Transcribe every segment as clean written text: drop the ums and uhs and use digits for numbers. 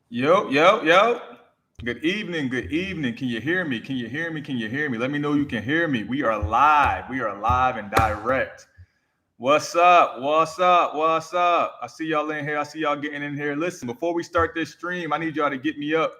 Yo, yo, yo. Good evening. Good evening. Can you hear me? Can you hear me? Can you hear me? Let me know you can hear me. We are live. We are live and direct. What's up? What's up? What's up? I see y'all in here. I see y'all getting in here. Listen, before we start this stream, I need y'all to get me up.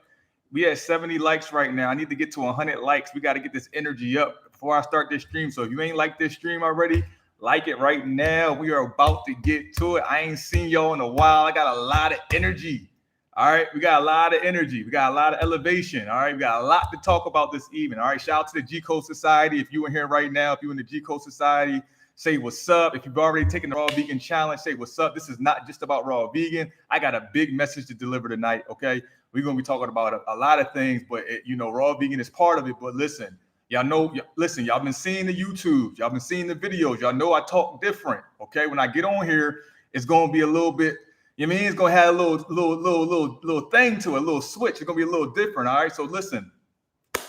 We at 70 likes right now. I need to get to 100 likes. We got to get this energy up before I start this stream. So if you ain't like this stream already, like it right now. We are about to get to it. I ain't seen y'all in a while. I got a lot of energy. All right, we got a lot of energy. We got a lot of elevation. All right, we got a lot to talk about this evening. All right, shout out to the G Code Society. If you in here right now, if you in the G Code Society, say what's up. If you've already taken the Raw Vegan Challenge, say what's up. This is not just about Raw Vegan. I got a big message to deliver tonight. Okay, we're gonna be talking about a lot of things, but Raw Vegan is part of it. But listen, y'all know, listen, y'all been seeing the YouTube, y'all been seeing the videos. Y'all know I talk different. Okay, when I get on here, it's gonna be a little bit. You know what I mean? It's gonna have a little thing to it, a little switch. It's gonna be a little different. All right. So listen,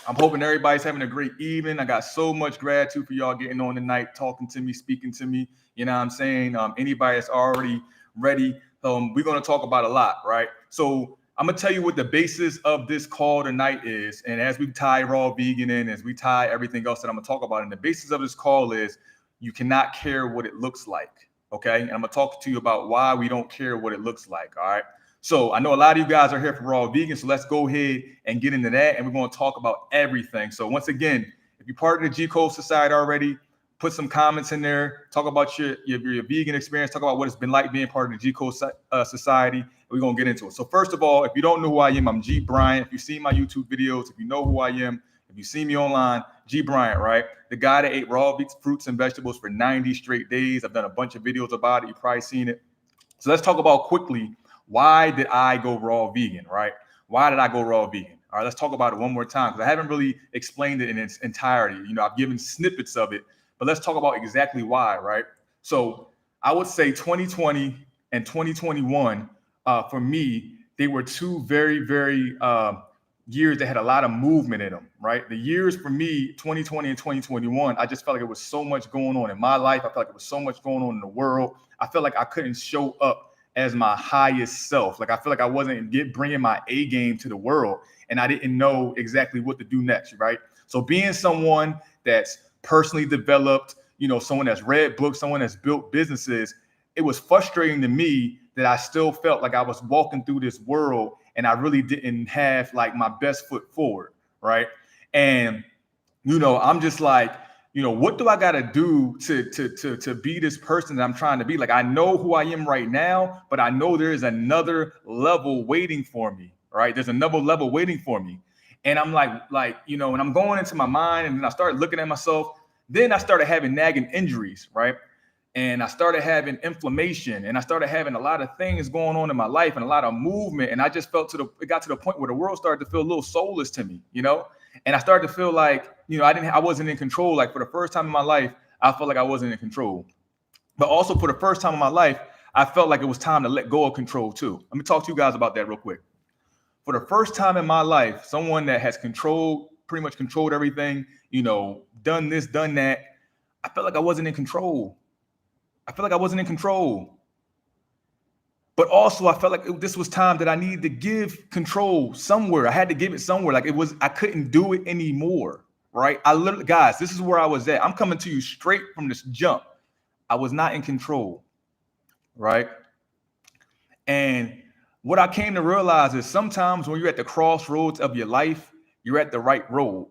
I'm hoping everybody's having a great evening. I got so much gratitude for y'all getting on tonight, talking to me, speaking to me. You know what I'm saying? Anybody that's already ready, we're gonna talk about a lot, right? So I'm gonna tell you what the basis of this call tonight is, and as we tie Raw Vegan in, as we tie everything else that I'm gonna talk about, and the basis of this call is you cannot care what it looks like. Okay, and I'm gonna talk to you about why we don't care what it looks like. All right. So I know a lot of you guys are here for Raw Vegan, so let's go ahead and get into that, and we're going to talk about everything. So once again, if you're part of the G Code Society already, put some comments in there. Talk about your vegan experience. Talk about what it's been like being part of the G Code Society. We're going to get into it. So first of all, if you don't know who I am, I'm Gee Bryant. If you see my YouTube videos, if you know who I am, if you see me online, Gee Bryant, right? The guy that ate raw fruits and vegetables for 90 straight days. I've done a bunch of videos about it. You've probably seen it. So let's talk about quickly, why did I go raw vegan, right? Why did I go raw vegan? All right, let's talk about it one more time because I haven't really explained it in its entirety. I've given snippets of it, but let's talk about exactly why, right? So I would say 2020 and 2021, for me, they were two very, very years that had a lot of movement in them, right? The years for me, 2020 and 2021, I just felt like it was so much going on in my life. I felt like it was so much going on in the world. I felt like I couldn't show up as my highest self. Like I feel like I wasn't bringing my A game to the world, and I didn't know exactly what to do next, right? So being someone that's personally developed, someone that's read books, someone that's built businesses, it was frustrating to me that I still felt like I was walking through this world and I really didn't have like my best foot forward, right? And I'm just like, what do I got to do to be this person that I'm trying to be? Like I know who I am right now, but I know there is another level waiting for me, right? There's another level waiting for me. And I'm like, and I'm going into my mind, and then I started looking at myself. Then I started having nagging injuries, right? And I started having inflammation, and I started having a lot of things going on in my life and a lot of movement. And I just it got to the point where the world started to feel a little soulless to me, and I started to feel like, I wasn't in control. Like for the first time in my life, I felt like I wasn't in control. But also for the first time in my life, I felt like it was time to let go of control too. Let me talk to you guys about that real quick. For the first time in my life, someone that has pretty much controlled everything, done this, done that, I felt like I wasn't in control. I felt like I wasn't in control. But also I felt like this was time that I needed to give control somewhere. I had to give it somewhere. Like I couldn't do it anymore, right? Guys, this is where I was at. I'm coming to you straight from this jump. I was not in control, right? And what I came to realize is sometimes when you're at the crossroads of your life, you're at the right road.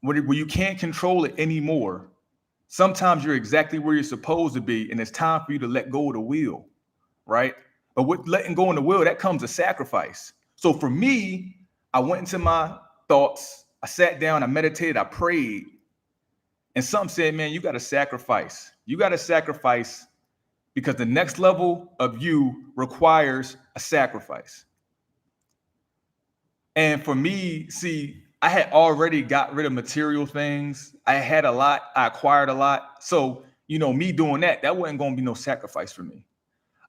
When you can't control it anymore, sometimes you're exactly where you're supposed to be, and it's time for you to let go of the wheel, right? But with letting go of the wheel, that comes a sacrifice. So for me, I went into my thoughts, I sat down, I meditated, I prayed, and something said, man, you got to sacrifice. You got to sacrifice because the next level of you requires a sacrifice. And for me, see, I had already got rid of material things. I had a lot. I acquired a lot. So, me doing that wasn't going to be no sacrifice for me.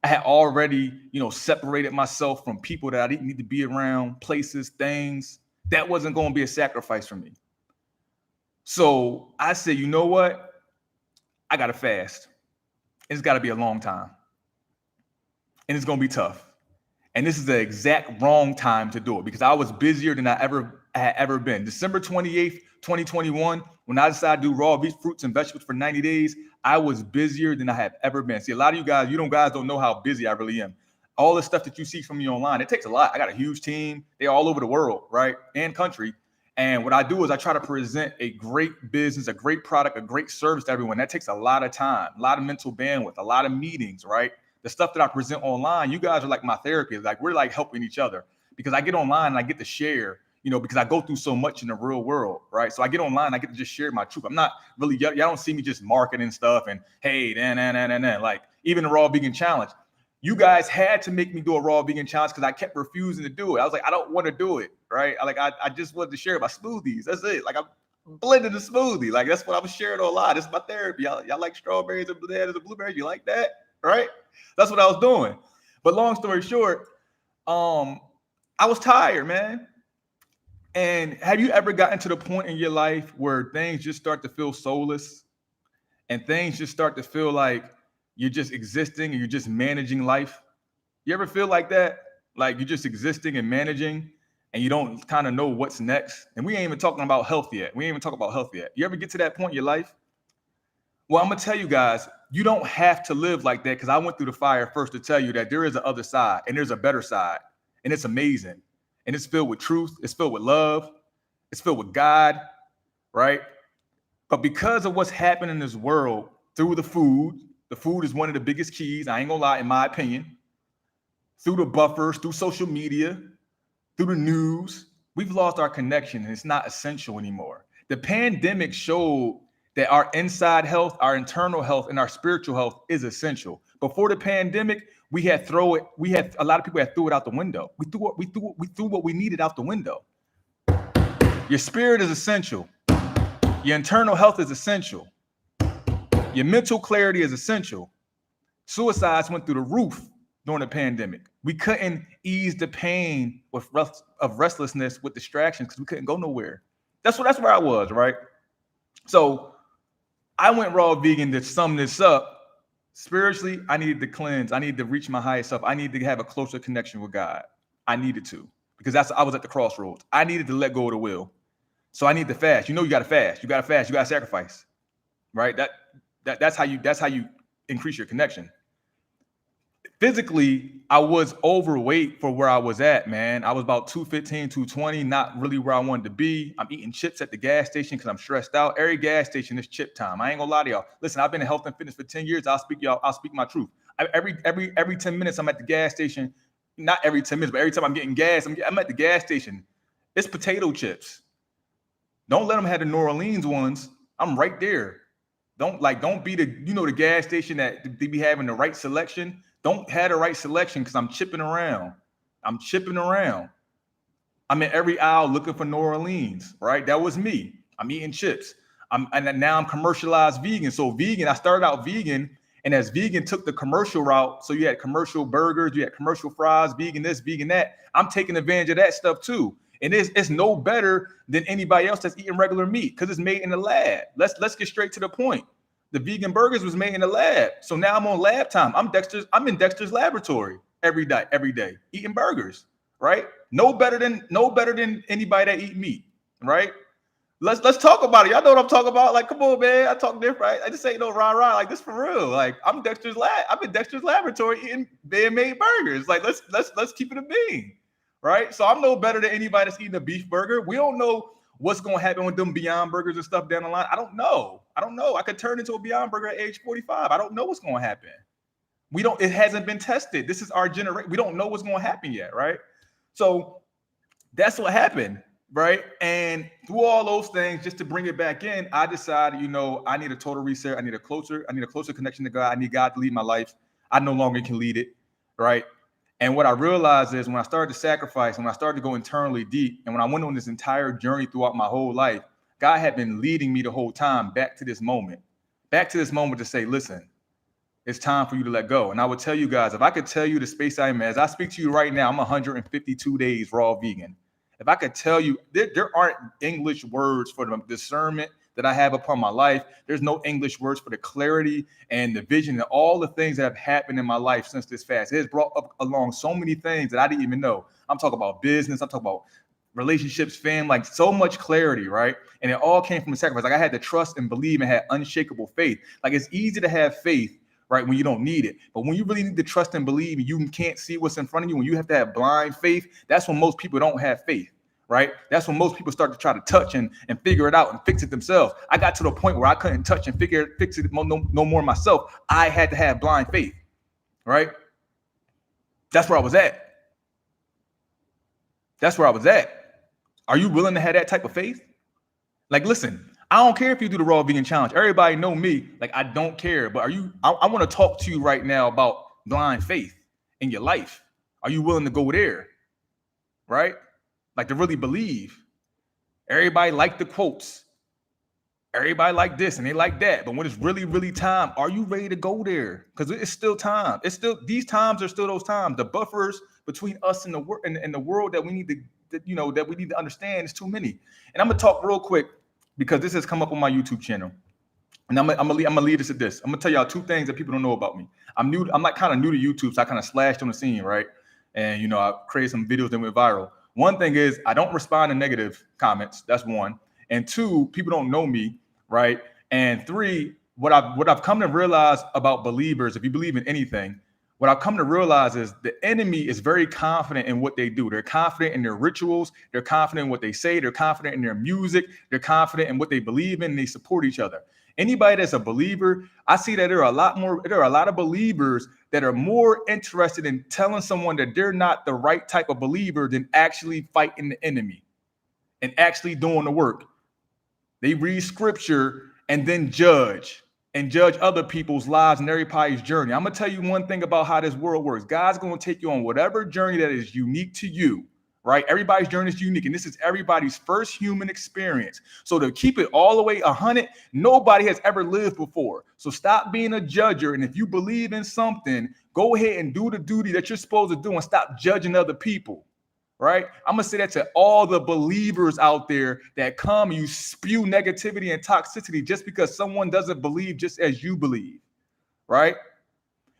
I had already, separated myself from people that I didn't need to be around, places, things. That wasn't going to be a sacrifice for me. So I said, you know what? I got to fast. It's got to be a long time. And it's going to be tough. And this is the exact wrong time to do it because I was busier than I had ever been. December 28th, 2021, when I decided to do raw fruits and vegetables for 90 days, I was busier than I have ever been. See, a lot of you guys, guys don't know how busy I really am. All the stuff that you see from me online, it takes a lot. I got a huge team. They're all over the world, right? And country. And what I do is I try to present a great business, a great product, a great service to everyone. That takes a lot of time, a lot of mental bandwidth, a lot of meetings, right? The stuff that I present online, you guys are like my therapy. Like we're like helping each other because I get online and I get to share, because I go through so much in the real world, right? So I get online, I get to just share my truth. I'm not really, y'all don't see me just marketing stuff and hey, like even the raw vegan challenge. You guys had to make me do a raw vegan challenge because I kept refusing to do it. I was like, I don't want to do it, right? I just wanted to share my smoothies. That's it. Like I'm blending the smoothie. Like that's what I was sharing online. This is my therapy. Y'all like strawberries and bananas and blueberries? You like that, right? That's what I was doing. But long story short, I was tired, man. And have you ever gotten to the point in your life where things just start to feel soulless and things just start to feel like you're just existing and you're just managing life? You ever feel like that? Like you're just existing and managing and you don't kind of know what's next? And we ain't even talking about health yet. You ever get to that point in your life? Well, I'm going to tell you guys, you don't have to live like that because I went through the fire first to tell you that there is an other side and there's a better side. And it's amazing. And it's filled with truth. It's filled with love. It's filled with God, right? But because of what's happening in this world through the food is one of the biggest keys, I ain't gonna lie, in my opinion, through the buffers, through social media, through the news, we've lost our connection and it's not essential anymore. The pandemic showed that our inside health, our internal health, and our spiritual health is essential. Before the pandemic, a lot of people had threw it out the window. We threw what we needed out the window. Your spirit is essential. Your internal health is essential. Your mental clarity is essential. Suicides went through the roof during the pandemic. We couldn't ease the pain of restlessness with distractions because we couldn't go nowhere. That's where I was, right? So I went raw vegan to sum this up. Spiritually, I needed to cleanse. I needed to reach my highest self. I needed to have a closer connection with God. I needed to because I was at the crossroads. I needed to let go of the will. So I need to fast. You got to fast. You got to fast. You got to sacrifice, right? That's how you increase your connection. Physically, I was overweight for where I was at, man. I was about 215, 220, not really where I wanted to be. I'm eating chips at the gas station because I'm stressed out. Every gas station is chip time. I ain't gonna lie to y'all. Listen, I've been in health and fitness for 10 years. I'll speak my truth. Every 10 minutes, I'm at the gas station. Not every 10 minutes, but every time I'm getting gas, I'm at the gas station. It's potato chips. Don't let them have the New Orleans ones. I'm right there. Don't be the gas station that they be having the right selection. Don't have the right selection because I'm chipping around. I'm in every aisle looking for New Orleans, right? That was me. I'm eating chips. And now I'm commercialized vegan. So vegan, I started out vegan, and as vegan took the commercial route, so you had commercial burgers, you had commercial fries, vegan this, vegan that. I'm taking advantage of that stuff too. And it's no better than anybody else that's eating regular meat because it's made in the lab. Let's get straight to the point. The vegan burgers was made in the lab. So now I'm on lab time. I'm in Dexter's laboratory every day, eating burgers, right? No better than anybody that eat meat, right? Let's talk about it. Y'all know what I'm talking about. Like, come on, man. I talk different. Right? I just ain't no rah-rah. Like, this for real. Like, I'm in Dexter's laboratory eating man-made burgers. Like, let's keep it a bean, right? So I'm no better than anybody that's eating a beef burger. We don't know what's going to happen with them Beyond Burgers and stuff down the line. I don't know. I could turn into a Beyond Burger at age 45. I don't know what's going to happen. It hasn't been tested. This is our generation. We don't know what's going to happen yet, right? So that's what happened, right? And through all those things, just to bring it back in, I decided, I need a total reset. I need a closer connection to God. I need God to lead my life. I no longer can lead it, right? And what I realized is when I started to sacrifice, when I started to go internally deep, and when I went on this entire journey throughout my whole life, God had been leading me the whole time back to this moment to say, listen, it's time for you to let go. And I would tell you guys, if I could tell you the space I'm in, as I speak to you right now, I'm 152 days raw vegan. If I could tell you, there aren't English words for the discernment, that I have upon my life. There's no English words for the clarity and the vision and all the things that have happened in my life since this fast. It has brought up along so many things that I didn't even know. I'm talking about business. I'm talking about relationships, fam, like so much clarity, right? And it all came from a sacrifice. Like I had to trust and believe and had unshakable faith. Like it's easy to have faith, right, when you don't need it. But when you really need to trust and believe and you can't see what's in front of you, when you have to have blind faith, that's when most people don't have faith, right? That's when most people start to try to touch and figure it out and fix it themselves. I got to the point where I couldn't touch and fix it no more myself. I had to have blind faith, right? That's where I was at. That's where I was at. Are you willing to have that type of faith? Like, listen, I don't care if you do the raw vegan challenge. Everybody know me. Like, I don't care. But I want to talk to you right now about blind faith in your life. Are you willing to go there? Right? Like to really believe. Everybody like the quotes. Everybody like this and they like that. But when it's really, really time, are you ready to go there? Because it's still time. It's still, these times are still those times. The buffers between us and the world that we need to, that we need to understand is too many. And I'm gonna talk real quick because this has come up on my YouTube channel. And I'm gonna lead us at this. I'm gonna tell y'all two things that people don't know about me. I'm like kind of new to YouTube, so I kind of slashed on the scene, right? And I created some videos that went viral. One thing is I don't respond to negative comments. That's one. And two, people don't know me, right? And three, what I've come to realize about believers, if you believe in anything, what I've come to realize is the enemy is very confident in what they do. They're confident in their rituals. They're confident in what they say. They're confident in their music. They're confident in what they believe in. And they support each other. Anybody that's a believer, I see that there are a lot of believers that are more interested in telling someone that they're not the right type of believer than actually fighting the enemy and actually doing the work. They read scripture and then judge other people's lives and everybody's journey. I'm going to tell you one thing about how this world works. God's going to take you on whatever journey that is unique to you, right? Everybody's journey is unique, and this is everybody's first human experience. So to keep it all the way 100, nobody has ever lived before. So stop being a judger, and if you believe in something, go ahead and do the duty that you're supposed to do and stop judging other people. Right? I'm going to say that to all the believers out there that come and you spew negativity and toxicity just because someone doesn't believe just as you believe, right?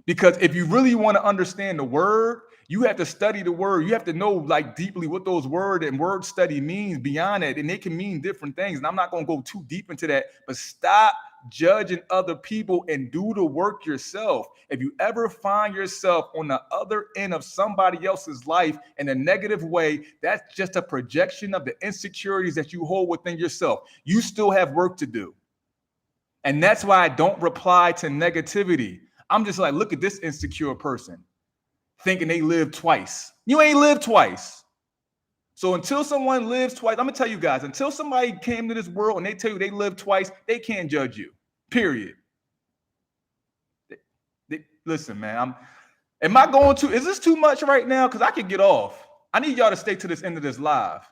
Because if you really want to understand the word, you have to study the word. You have to know like deeply what those word study means beyond it. And they can mean different things. And I'm not going to go too deep into that, but stop judging other people and do the work yourself. If you ever find yourself on the other end of somebody else's life in a negative way, that's just a projection of the insecurities that you hold within yourself. You still have work to do. And that's why I don't reply to negativity. I'm just like, look at this insecure person thinking they lived twice. You ain't lived twice. So until someone lives twice, I'm going to tell you guys, until somebody came to this world and they tell you they lived twice, they can't judge you, period. Listen, man, is this too much right now? Because I could get off. I need y'all to stay to this end of this live.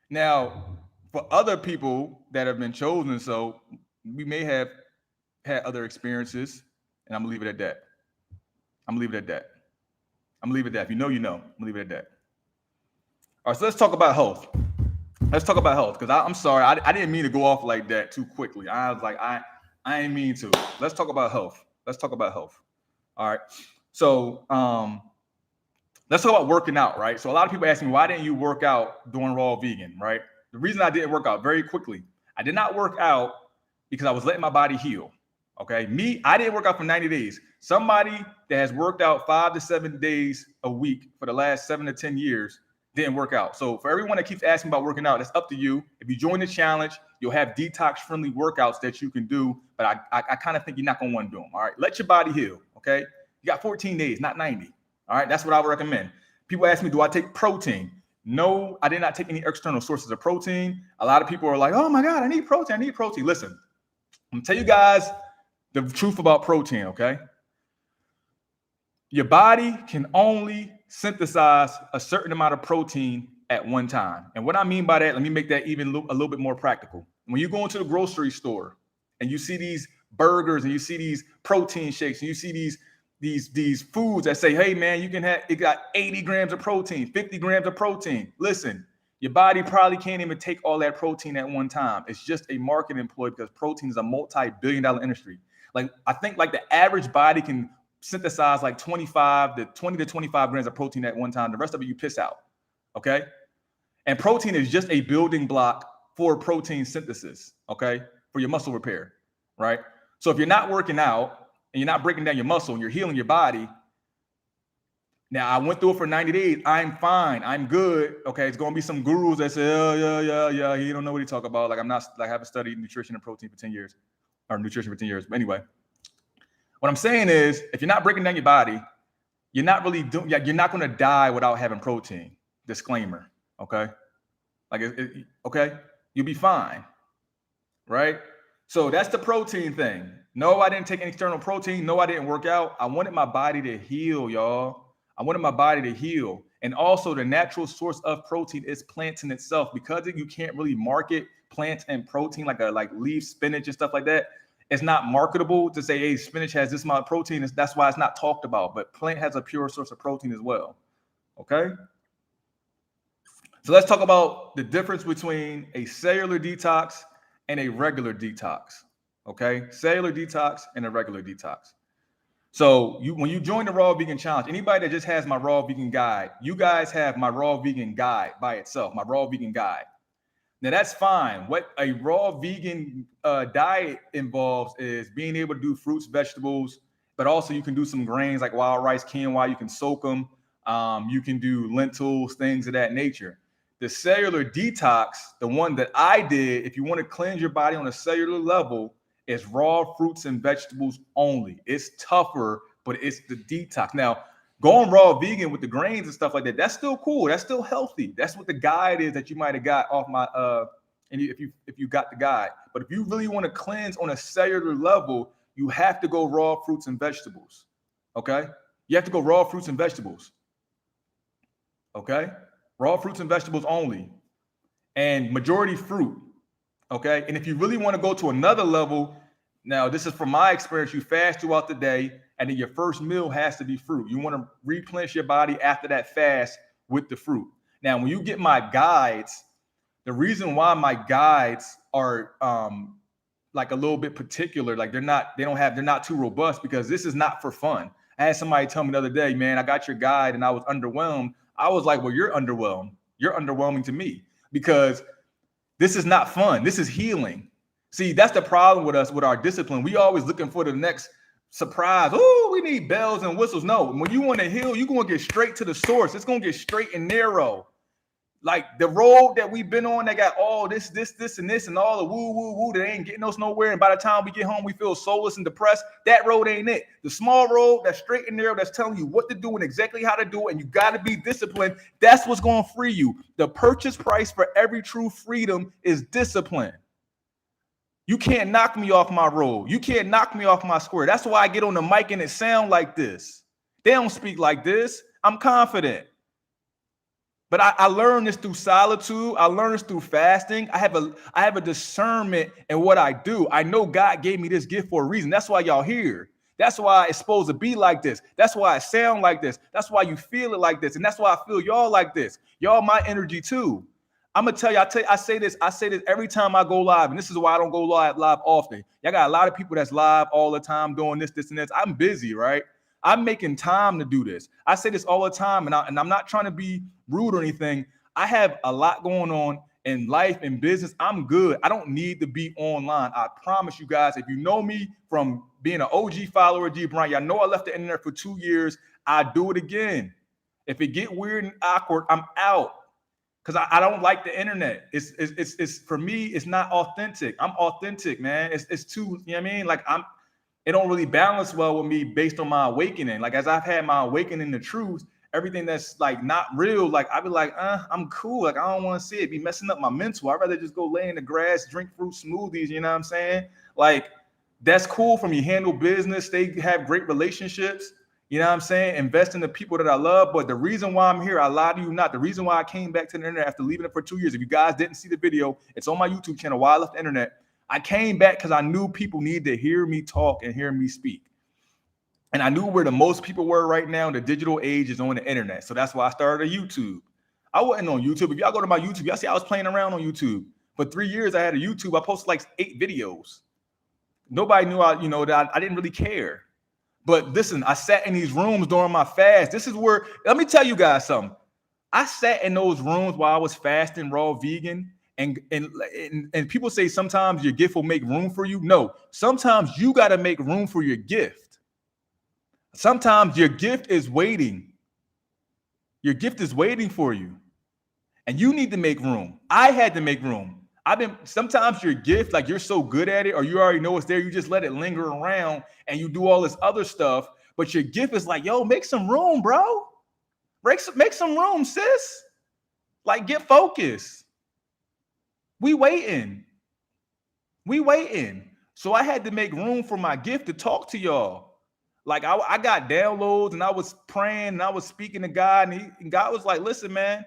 Now, for other people that have been chosen, so we may have had other experiences, and I'm going to leave it at that. If you know, you know. I'm going to leave it at that. All right, so let's talk about health. Because I'm sorry, I didn't mean to go off like that too quickly. I was like, I ain't mean to. Let's talk about health. All right. So let's talk about working out, right? So a lot of people ask me, why didn't you work out doing raw vegan, right? The reason I didn't work out, very quickly, I did not work out because I was letting my body heal. Okay. I didn't work out for 90 days. Somebody that has worked out 5 to 7 days a week for the last 7 to 10 years didn't work out. So for everyone that keeps asking about working out, it's up to you. If you join the challenge, you'll have detox friendly workouts that you can do. But I kind of think you're not going to want to do them. All right. Let your body heal. Okay. You got 14 days, not 90. All right. That's what I would recommend. People ask me, do I take protein? No, I did not take any external sources of protein. A lot of people are like, oh my God, I need protein. Listen, I'm going to tell you guys the truth about protein. Okay. Your body can only synthesize a certain amount of protein at one time. And what I mean by that, let me make that even a little bit more practical. When you go into the grocery store and you see these burgers and you see these protein shakes and you see these foods that say, hey man, it got 80 grams of protein, 50 grams of protein. Listen, Your body probably can't even take all that protein at one time. It's just a marketing ploy because protein is a multi-billion-dollar industry. Like I think like the average body can synthesize like 20 to 25 grams of protein at one time. The rest of it you piss out. Okay. And protein is just a building block for protein synthesis. Okay. For your muscle repair. Right. So if you're not working out and you're not breaking down your muscle and you're healing your body. Now I went through it for 90 days. I'm fine. I'm good. Okay. It's going to be some gurus that say, oh, yeah. He don't know what he talk about. Like I'm not, like I haven't studied nutrition and protein for 10 years or nutrition for 10 years. But anyway, what I'm saying is if you're not breaking down your body, you're not really doing, you're not going to die without having protein. Disclaimer. Okay. Like, okay. You'll be fine. Right. So that's the protein thing. No, I didn't take any external protein. No, I didn't work out. I wanted my body to heal, y'all. I wanted my body to heal. And also the natural source of protein is plants in itself. Because you can't really market plants and protein like leaf spinach and stuff like that. It's not marketable to say, hey, spinach has this amount of protein. That's why it's not talked about. But plant has a pure source of protein as well. Okay. So let's talk about the difference between a cellular detox and a regular detox. Okay. Cellular detox and a regular detox. So when you join the Raw Vegan Challenge, anybody that just has my Raw Vegan Guide, you guys have my Raw Vegan Guide by itself, my Raw Vegan Guide. Now that's fine. What a raw vegan diet involves is being able to do fruits, vegetables, but also you can do some grains like wild rice, quinoa. You can soak them. You can do lentils, things of that nature. The cellular detox, the one that I did, if you want to cleanse your body on a cellular level, is raw fruits and vegetables only. It's tougher, but it's the detox. Now, going raw vegan with the grains and stuff like that, that's still cool. That's still healthy. That's what the guide is that you might have got off my and if you got the guide. But if you really want to cleanse on a cellular level, you have to go raw fruits and vegetables. Okay? You have to go raw fruits and vegetables. Okay? Raw fruits and vegetables only. And majority fruit. Okay. And if you really want to go to another level, now this is from my experience, you fast throughout the day, and then your first meal has to be fruit. You want to replenish your body after that fast with the fruit. Now, when you get my guides, the reason why my guides are like a little bit particular, like they're not too robust, because this is not for fun. I had somebody tell me the other day, man, I got your guide and I was underwhelmed. I was like, well, you're underwhelmed. You're underwhelming to me, because this is not fun. This is healing. See, that's the problem with us, with our discipline. We always looking for the next surprise. Oh, we need bells and whistles. No, when you want to heal, you're going to get straight to the source. It's going to get straight and narrow. Like the road that we've been on that got all this, and all the woo that ain't getting us nowhere. And by the time we get home, we feel soulless and depressed. That road ain't it. The small road that's straight and narrow, that's telling you what to do and exactly how to do it. And you got to be disciplined. That's what's going to free you. The purchase price for every true freedom is discipline. You can't knock me off my road. You can't knock me off my square. That's why I get on the mic and it sound like this. They don't speak like this. I'm confident. But I learned this through solitude. I learned this through fasting. I have a discernment in what I do. I know God gave me this gift for a reason. That's why y'all here. That's why it's supposed to be like this. That's why I sound like this. That's why you feel it like this. And that's why I feel y'all like this. Y'all my energy too. I'm gonna tell you, I say this every time I go live, and this is why I don't go live often. Y'all got a lot of people that's live all the time doing this, and this. I'm busy, right? I'm making time to do this. I say this all the time, and I'm not trying to be rude or anything. I have a lot going on in life and business. I'm good. I don't need to be online. I promise you guys, if you know me from being an OG follower of Gee Bryant, y'all know I left the internet for 2 years. I do it again. If it get weird and awkward, I'm out. Because I don't like the internet. It's for me, it's not authentic. I'm authentic, man. It's too, you know what I mean? Like it don't really balance well with me based on my awakening. Like as I've had my awakening to truth, everything that's like not real, like I'd be like, I'm cool. Like I don't want to see it be messing up my mental. I'd rather just go lay in the grass, drink fruit smoothies, you know what I'm saying? Like that's cool for me. Handle business, have great relationships. You know what I'm saying? Invest in the people that I love. But the reason why I'm here, I lie to you not. The reason why I came back to the internet after leaving it for 2 years, if you guys didn't see the video, it's on my YouTube channel, Why I Left the Internet. I came back because I knew people needed to hear me talk and hear me speak. And I knew where the most people were right now in the digital age is on the internet. So that's why I started a YouTube. I wasn't on YouTube. If y'all go to my YouTube, y'all see I was playing around on YouTube. For 3 years, I had a YouTube. I posted like 8 videos. Nobody knew that I didn't really care. But listen, I sat in these rooms during my fast. This is where, let me tell you guys something. I sat in those rooms while I was fasting, raw vegan, and people say sometimes your gift will make room for you. No, sometimes you got to make room for your gift. Sometimes your gift is waiting. Your gift is waiting for you, and you need to make room. I had to make room. Sometimes your gift, like you're so good at it, or you already know it's there, you just let it linger around and you do all this other stuff. But your gift is like, yo, make some room, bro. Make some room, sis. Like, get focused. We waiting. So I had to make room for my gift to talk to y'all. Like I got downloads and I was praying and I was speaking to God, and God was like, listen, man.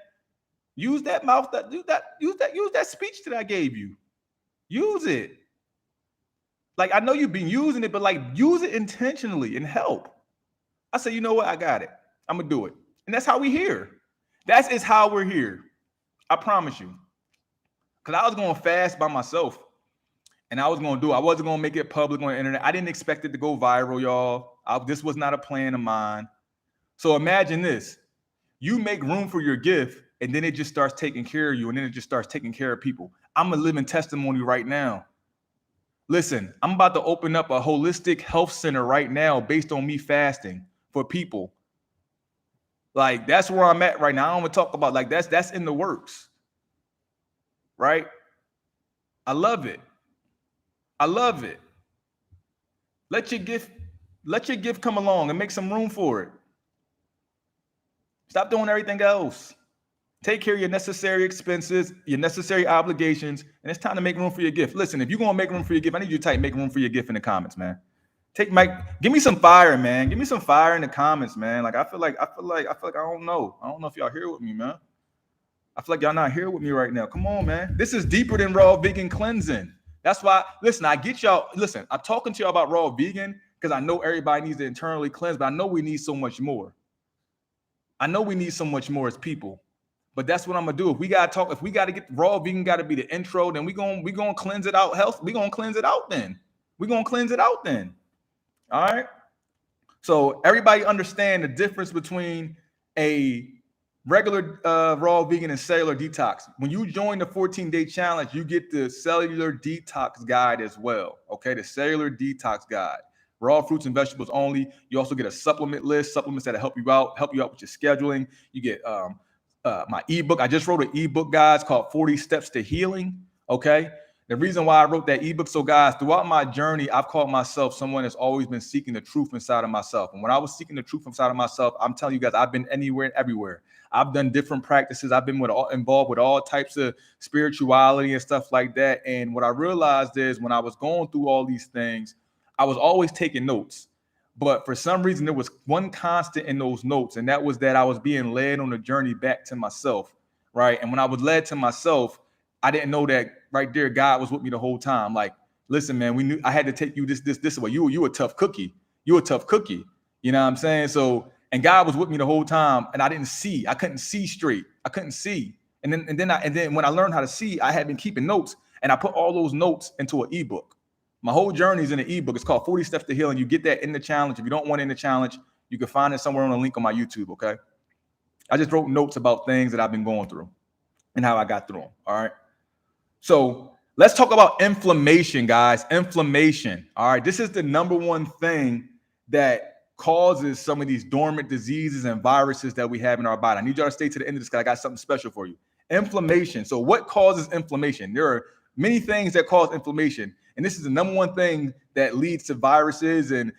Use that mouth, use that speech that I gave you. Use it. Like, I know you've been using it, but like use it intentionally and help. I said, you know what? I got it. I'm gonna do it. And that's how we here. That is how we're here. I promise you. Because I was going to fast by myself. And I was going to do it. I wasn't going to make it public on the internet. I didn't expect it to go viral, y'all. This was not a plan of mine. So imagine this. You make room for your gift, and then it just starts taking care of you, and then it just starts taking care of people. I'm a living testimony right now. Listen, I'm about to open up a holistic health center right now based on me fasting for people. Like, that's where I'm at right now. I don't want to talk about, like, that's in the works. Right? I love it. Let your gift come along and make some room for it. Stop doing everything else. Take care of your necessary expenses, your necessary obligations, and it's time to make room for your gift. Listen, if you're going to make room for your gift, I need you to type make room for your gift in the comments, man. Give me some fire, man. Give me some fire in the comments, man. Like I feel like I don't know. I don't know if y'all here with me, man. I feel like y'all not here with me right now. Come on, man. This is deeper than raw vegan cleansing. That's why, listen, I get y'all. Listen, I'm talking to y'all about raw vegan because I know everybody needs to internally cleanse, but I know we need so much more. I know we need so much more as people. But that's what I'm gonna do. If we gotta get raw vegan, gotta be the intro, then we gonna cleanse it out. We're gonna cleanse it out then. All right. So everybody understand the difference between a regular raw vegan and cellular detox. When you join the 14-day challenge, you get the cellular detox guide as well. Okay, the cellular detox guide. Raw fruits and vegetables only. You also get a supplement list, supplements that help you out with your scheduling. You get my ebook. I just wrote an ebook, guys, called 40 Steps to Healing. Okay. The reason why I wrote that ebook, so guys, throughout my journey, I've called myself someone that's always been seeking the truth inside of myself. And when I was seeking the truth inside of myself, I'm telling you guys, I've been anywhere and everywhere. I've done different practices. I've been involved with all types of spirituality and stuff like that. And what I realized is when I was going through all these things, I was always taking notes. But for some reason, there was one constant in those notes, and that was that I was being led on a journey back to myself, right? And when I was led to myself, I didn't know that right there, God was with me the whole time. Like, listen, man, I had to take you this way. You a tough cookie. You a tough cookie. You know what I'm saying? So, and God was with me the whole time, and I couldn't see straight. I couldn't see. And then when I learned how to see, I had been keeping notes, and I put all those notes into an ebook. My whole journey is in an ebook. It's called 40 Steps to Healing. You get that in the challenge. If you don't want it in the challenge, you can find it somewhere on a link on my YouTube, okay? I just wrote notes about things that I've been going through and how I got through them, all right? So let's talk about inflammation, guys. Inflammation, all right? This is the number one thing that causes some of these dormant diseases and viruses that we have in our body. I need y'all to stay to the end of this because I got something special for you. Inflammation. So what causes inflammation? There are many things that cause inflammation. And this is the number one thing that leads to viruses and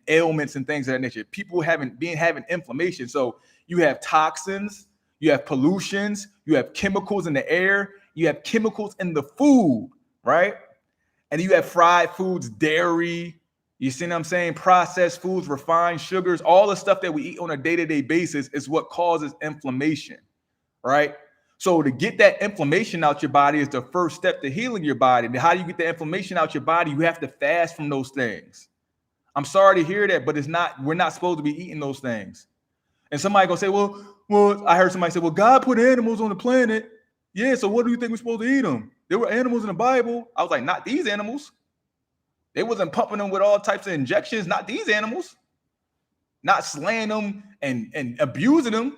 ailments and things of that nature. People having inflammation. So you have toxins, you have pollutions, you have chemicals in the air, you have chemicals in the food, right? And you have fried foods, dairy, you see what I'm saying? Processed foods, refined sugars, all the stuff that we eat on a day-to-day basis is what causes inflammation, right? So to get that inflammation out your body is the first step to healing your body. And how do you get the inflammation out your body? You have to fast from those things. I'm sorry to hear that, but we're not supposed to be eating those things. And somebody gonna say, well, I heard somebody say, well, God put animals on the planet. Yeah, so what do you think we're supposed to eat them? There were animals in the Bible. I was like, not these animals. They wasn't pumping them with all types of injections, not these animals. Not slaying them and abusing them.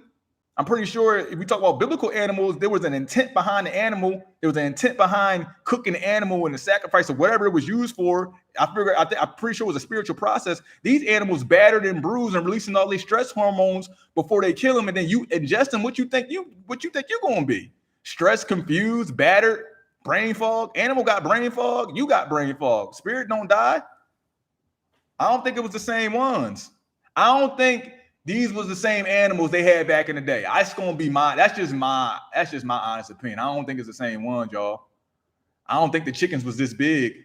I'm pretty sure if we talk about biblical animals, there was an intent behind the animal. There was an intent behind cooking the animal and the sacrifice of whatever it was used for. I'm pretty sure it was a spiritual process. These animals battered and bruised and releasing all these stress hormones before they kill them, and then you ingest them. What you think you're gonna be? Stressed, confused, battered, brain fog. Animal got brain fog. You got brain fog. Spirit don't die. I don't think it was the same ones. I don't think these was the same animals they had back in the day. That's gonna be that's just my honest opinion. I don't think it's the same ones, y'all. I don't think the chickens was this big.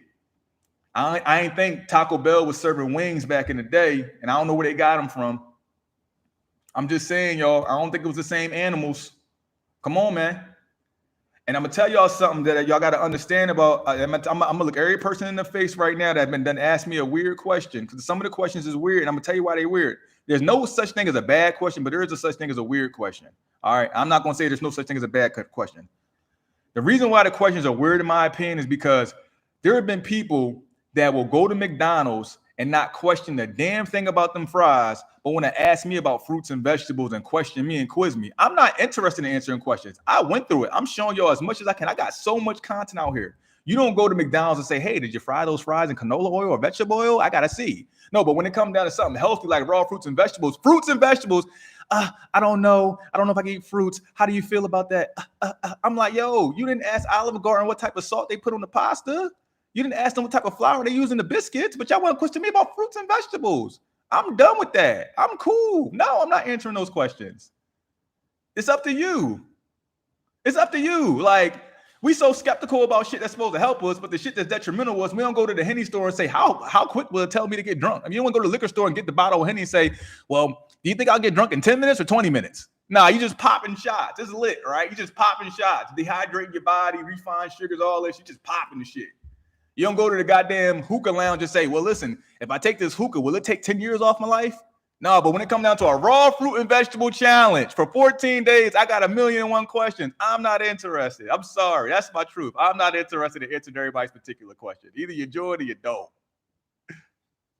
I ain't think Taco Bell was serving wings back in the day, and I don't know where they got them from. I'm just saying, y'all, I don't think it was the same animals. Come on, man. And I'm gonna tell y'all something that y'all got to understand about. I'm gonna look every person in the face right now that been done ask me a weird question, because some of the questions is weird, and I'm gonna tell you why they weird. There's no such thing as a bad question, but there is a such thing as a weird question. All right, I'm not gonna say there's no such thing as a bad question. The reason why the questions are weird, in my opinion, is because there have been people that will go to McDonald's and not question the damn thing about them fries, but want to ask me about fruits and vegetables and question me and quiz me. I'm not interested in answering questions. I went through it. I'm showing y'all as much as I can. I got so much content out here. You don't go to McDonald's and say, hey, did you fry those fries in canola oil or vegetable oil? I got to see. No, but when it comes down to something healthy like raw fruits and vegetables, I don't know. I don't know if I can eat fruits. How do you feel about that? I'm like, yo, you didn't ask Olive Garden what type of salt they put on the pasta. You didn't ask them what type of flour they use in the biscuits, but y'all want to question me about fruits and vegetables. I'm done with that. I'm cool. No, I'm not answering those questions. It's up to you. It's up to you. Like, we so skeptical about shit that's supposed to help us, but the shit that's detrimental was we don't go to the Henny store and say, how quick will it tell me to get drunk? I mean, you don't want to go to the liquor store and get the bottle of Henny and say, well, do you think I'll get drunk in 10 minutes or 20 minutes? Nah, you just popping shots. It's lit, right? You just popping shots, dehydrating your body, refined sugars, all this. You just popping the shit. You don't go to the goddamn hookah lounge and say, well, listen, if I take this hookah, will it take 10 years off my life? No, but when it comes down to a raw fruit and vegetable challenge for 14 days, I got 1,000,001 questions. I'm not interested. I'm sorry. That's my truth. I'm not interested in answering everybody's particular question. Either you enjoy it or you don't.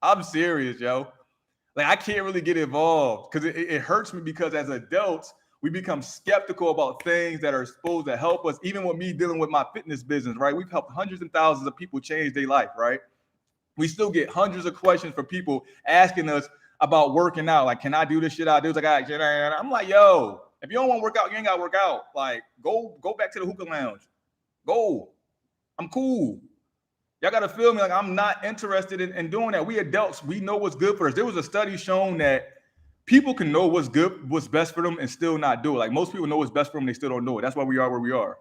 I'm serious, yo. Like, I can't really get involved because it hurts me, because as adults, we become skeptical about things that are supposed to help us. Even with me dealing with my fitness business, right? We've helped hundreds and thousands of people change their life, right? We still get hundreds of questions from people asking us about working out. Like, can I do this shit? I do. Like, I'm like, yo, if you don't want to work out, you ain't got to work out. Like, go back to the hookah lounge. Go. I'm cool. Y'all got to feel me. Like, I'm not interested in doing that. We adults, we know what's good for us. There was a study showing that people can know what's good, what's best for them, and still not do it. Like, most people know what's best for them, they still don't know it. That's why we are where we are.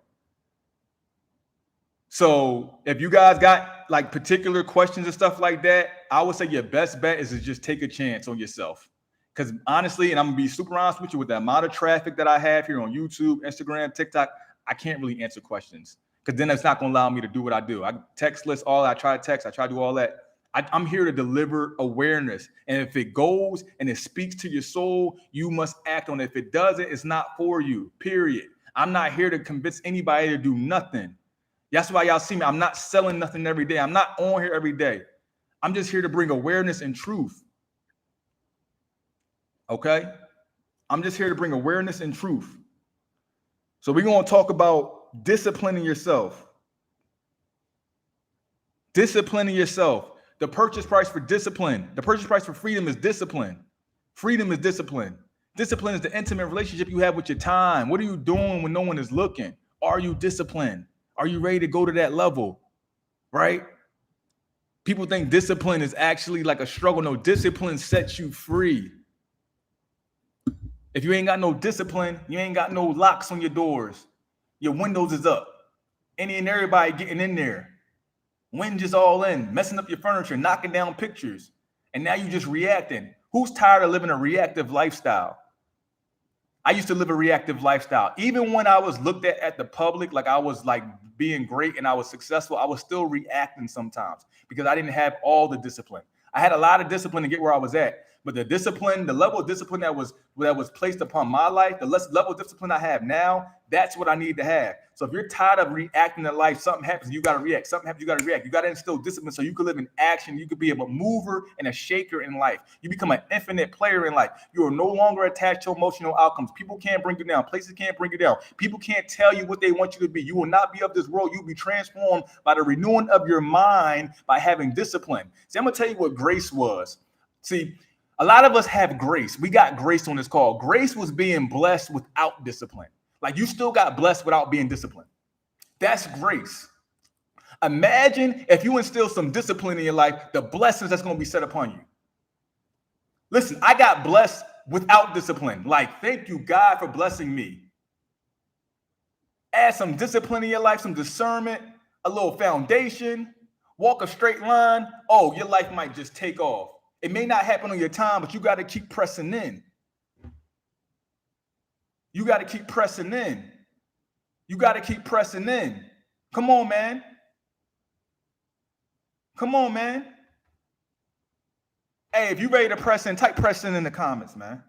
So if you guys got like particular questions and stuff like that, I would say your best bet is to just take a chance on yourself. Because honestly, and I'm gonna be super honest with you, with the amount of traffic that I have here on YouTube, Instagram, TikTok, I can't really answer questions, because then it's not gonna allow me to do what I do. I text list all. I try to text. I try to do all that. I'm here to deliver awareness. And if it goes and it speaks to your soul, you must act on it. If it doesn't, it's not for you, period. I'm not here to convince anybody to do nothing. That's why y'all see me. I'm not selling nothing every day. I'm not on here every day. I'm just here to bring awareness and truth. Okay? I'm just here to bring awareness and truth. So we're going to talk about disciplining yourself. Disciplining yourself. The purchase price for discipline. The purchase price for freedom is discipline. Freedom is discipline. Discipline is the intimate relationship you have with your time. What are you doing when no one is looking? Are you disciplined? Are you ready to go to that level? Right? People think discipline is actually like a struggle. No, discipline sets you free. If you ain't got no discipline, you ain't got no locks on your doors. Your windows is up. Any and everybody getting in there. Wind just all in, messing up your furniture, knocking down pictures. And now you just reacting. Who's tired of living a reactive lifestyle? I used to live a reactive lifestyle. Even when I was looked at the public, like I was like being great and I was successful, I was still reacting sometimes because I didn't have all the discipline. I had a lot of discipline to get where I was at, But the discipline, the level of discipline that was placed upon my life, the level of discipline I have now, that's what I need to have. So if you're tired of reacting to life, something happens, you got to react. Something happens, you got to react. You got to instill discipline so you can live in action. You could be a mover and a shaker in life. You become an infinite player in life. You are no longer attached to emotional outcomes. People can't bring you down. Places can't bring you down. People can't tell you what they want you to be. You will not be of this world. You'll be transformed by the renewing of your mind by having discipline. See, I'm going to tell you what grace was. See, a lot of us have grace. We got grace on this call. Grace was being blessed without discipline. Like you still got blessed without being disciplined. That's grace. Imagine if you instill some discipline in your life, the blessings that's going to be set upon you. Listen, I got blessed without discipline. Like, thank you, God, for blessing me. Add some discipline in your life, some discernment, a little foundation, walk a straight line. Oh, your life might just take off. It may not happen on your time, but you got to keep pressing in. You got to keep pressing in. You got to keep pressing in. Come on, man. Come on, man. Hey, if you ready to press in, type press in the comments, man.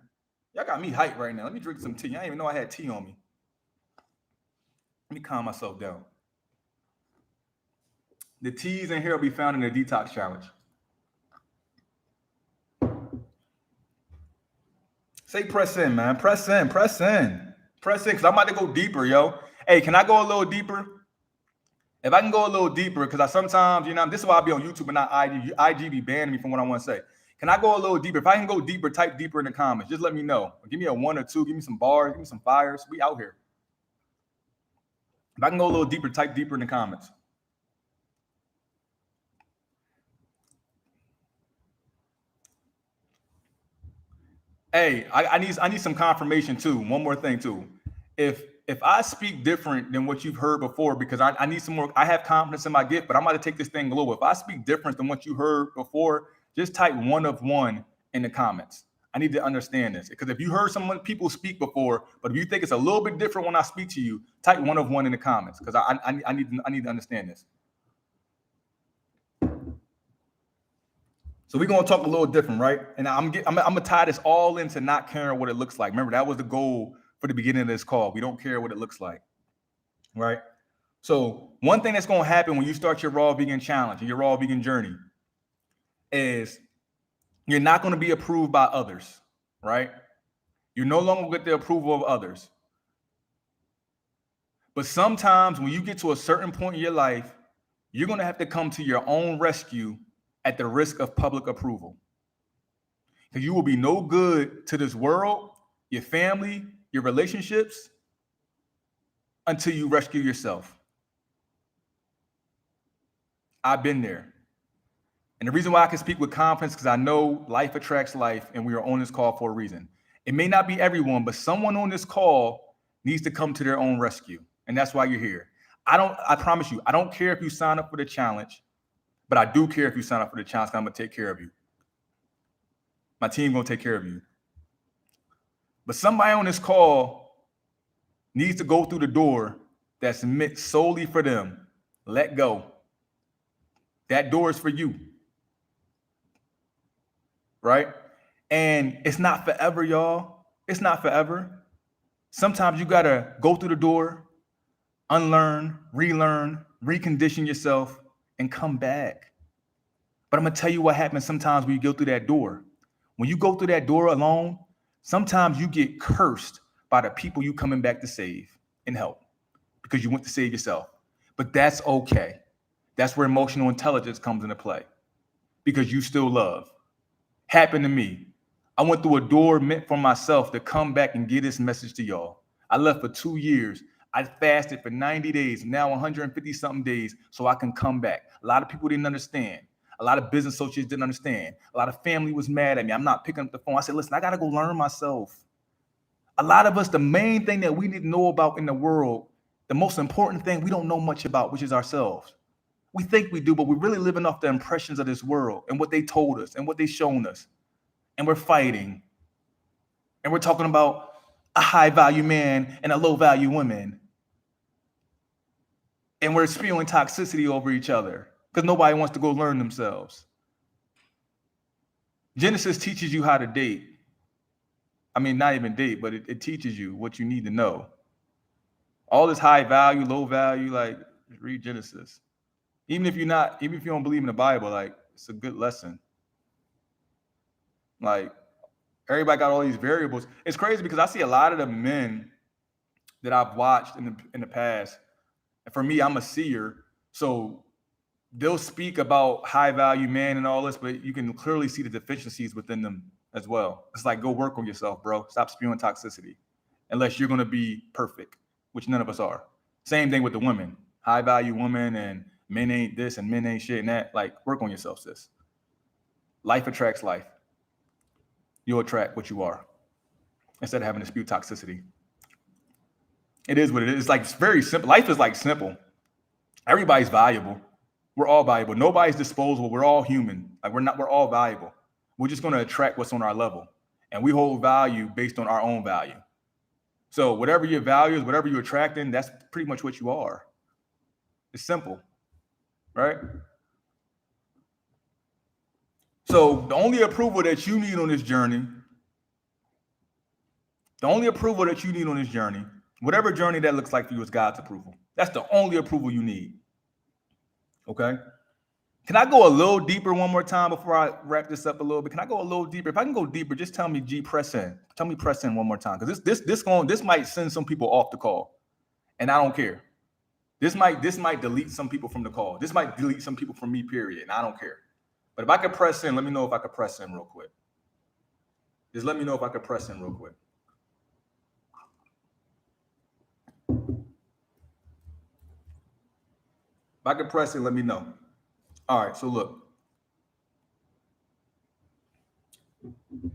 Y'all got me hyped right now. Let me drink some tea. I didn't even know I had tea on me. Let me calm myself down. The teas in here will be found in the detox challenge. Say press in, man. Press in, press in. Press in, because I'm about to go deeper, yo. Hey, can I go a little deeper? If I can go a little deeper, because I sometimes, this is why I be on YouTube and not IG. IG be banning me from what I want to say. Can I go a little deeper? If I can go deeper, type deeper in the comments. Just let me know. Give me a 1 or 2. Give me some bars. Give me some fires. We out here. If I can go a little deeper, type deeper in the comments. Hey, I need some confirmation too. One more thing too. If I speak different than what you've heard before, because I need some more, I have confidence in my gift, but I'm about to take this thing global. If I speak different than what you heard before, just type 1 of 1 in the comments. I need to understand this, because if you heard people speak before, but if you think it's a little bit different when I speak to you, type 1 of 1 in the comments, because I need to understand this. So we're going to talk a little different, right? And I'm going to tie this all into not caring what it looks like. Remember, that was the goal for the beginning of this call. We don't care what it looks like, right? So one thing that's going to happen when you start your raw vegan challenge and your raw vegan journey is you're not going to be approved by others, right? You're no longer get the approval of others. But sometimes when you get to a certain point in your life, you're going to have to come to your own rescue at the risk of public approval. Because you will be no good to this world, your family, your relationships, until you rescue yourself. I've been there. And the reason why I can speak with confidence is because I know life attracts life, and we are on this call for a reason. It may not be everyone, but someone on this call needs to come to their own rescue. And that's why you're here. I promise you, I don't care if you sign up for the challenge, but I do care if you sign up for the challenge, because I'm going to take care of you. My team going to take care of you. But somebody on this call needs to go through the door that's meant solely for them. Let go. That door is for you. Right? And it's not forever, y'all. It's not forever. Sometimes you got to go through the door, unlearn, relearn, recondition yourself, and come back. But I'm going to tell you what happens sometimes when you go through that door. When you go through that door alone, sometimes you get cursed by the people you coming back to save and help, because you went to save yourself. But that's okay. That's where emotional intelligence comes into play, because you still love. Happened to me. I went through a door meant for myself to come back and get this message to y'all. I left for 2 years. I fasted for 90 days, now 150 something days, so I can come back. A lot of people didn't understand. A lot of business associates didn't understand. A lot of family was mad at me. I'm not picking up the phone. I said, listen, I got to go learn myself. A lot of us, the main thing that we need to know about in the world, the most important thing we don't know much about, which is ourselves. We think we do, but we're really living off the impressions of this world and what they told us and what they've shown us. And we're fighting. And we're talking about a high value man and a low value woman. And we're spewing toxicity over each other because nobody wants to go learn themselves. Genesis teaches you how to date. I mean, not even date, but it teaches you what you need to know. All this high value, low value, like read Genesis. Even if you don't believe in the Bible, like it's a good lesson. Like everybody got all these variables. It's crazy because I see a lot of the men that I've watched in the past. And for me, I'm a seer, so they'll speak about high value men and all this, but you can clearly see the deficiencies within them as well. It's like, go work on yourself, bro. Stop spewing toxicity, unless you're gonna be perfect, which none of us are. Same thing with the women, high value women, and men ain't this and men ain't shit and that. Like, work on yourself, sis. Life attracts life. You'll attract what you are, instead of having to spew toxicity. It is what it is. It's like, it's very simple. Life is like simple. Everybody's valuable. We're all valuable. Nobody's disposable. We're all human. Like we're all valuable. We're just going to attract what's on our level. And we hold value based on our own value. So whatever your value is, whatever you're attracting, that's pretty much what you are. It's simple, right? So the only approval that you need on this journey, whatever journey that looks like for you, is God's approval. That's the only approval you need. Okay? Can I go a little deeper one more time before I wrap this up a little bit? Can I go a little deeper? If I can go deeper, just tell me, G, press in. Tell me press in one more time. Because this might send some people off the call. And I don't care. This might delete some people from the call. This might delete some people from me, period. And I don't care. But if I could press in, let me know if I could press in real quick. Just let me know if I could press in real quick. If I could press in, let me know. All right, so look.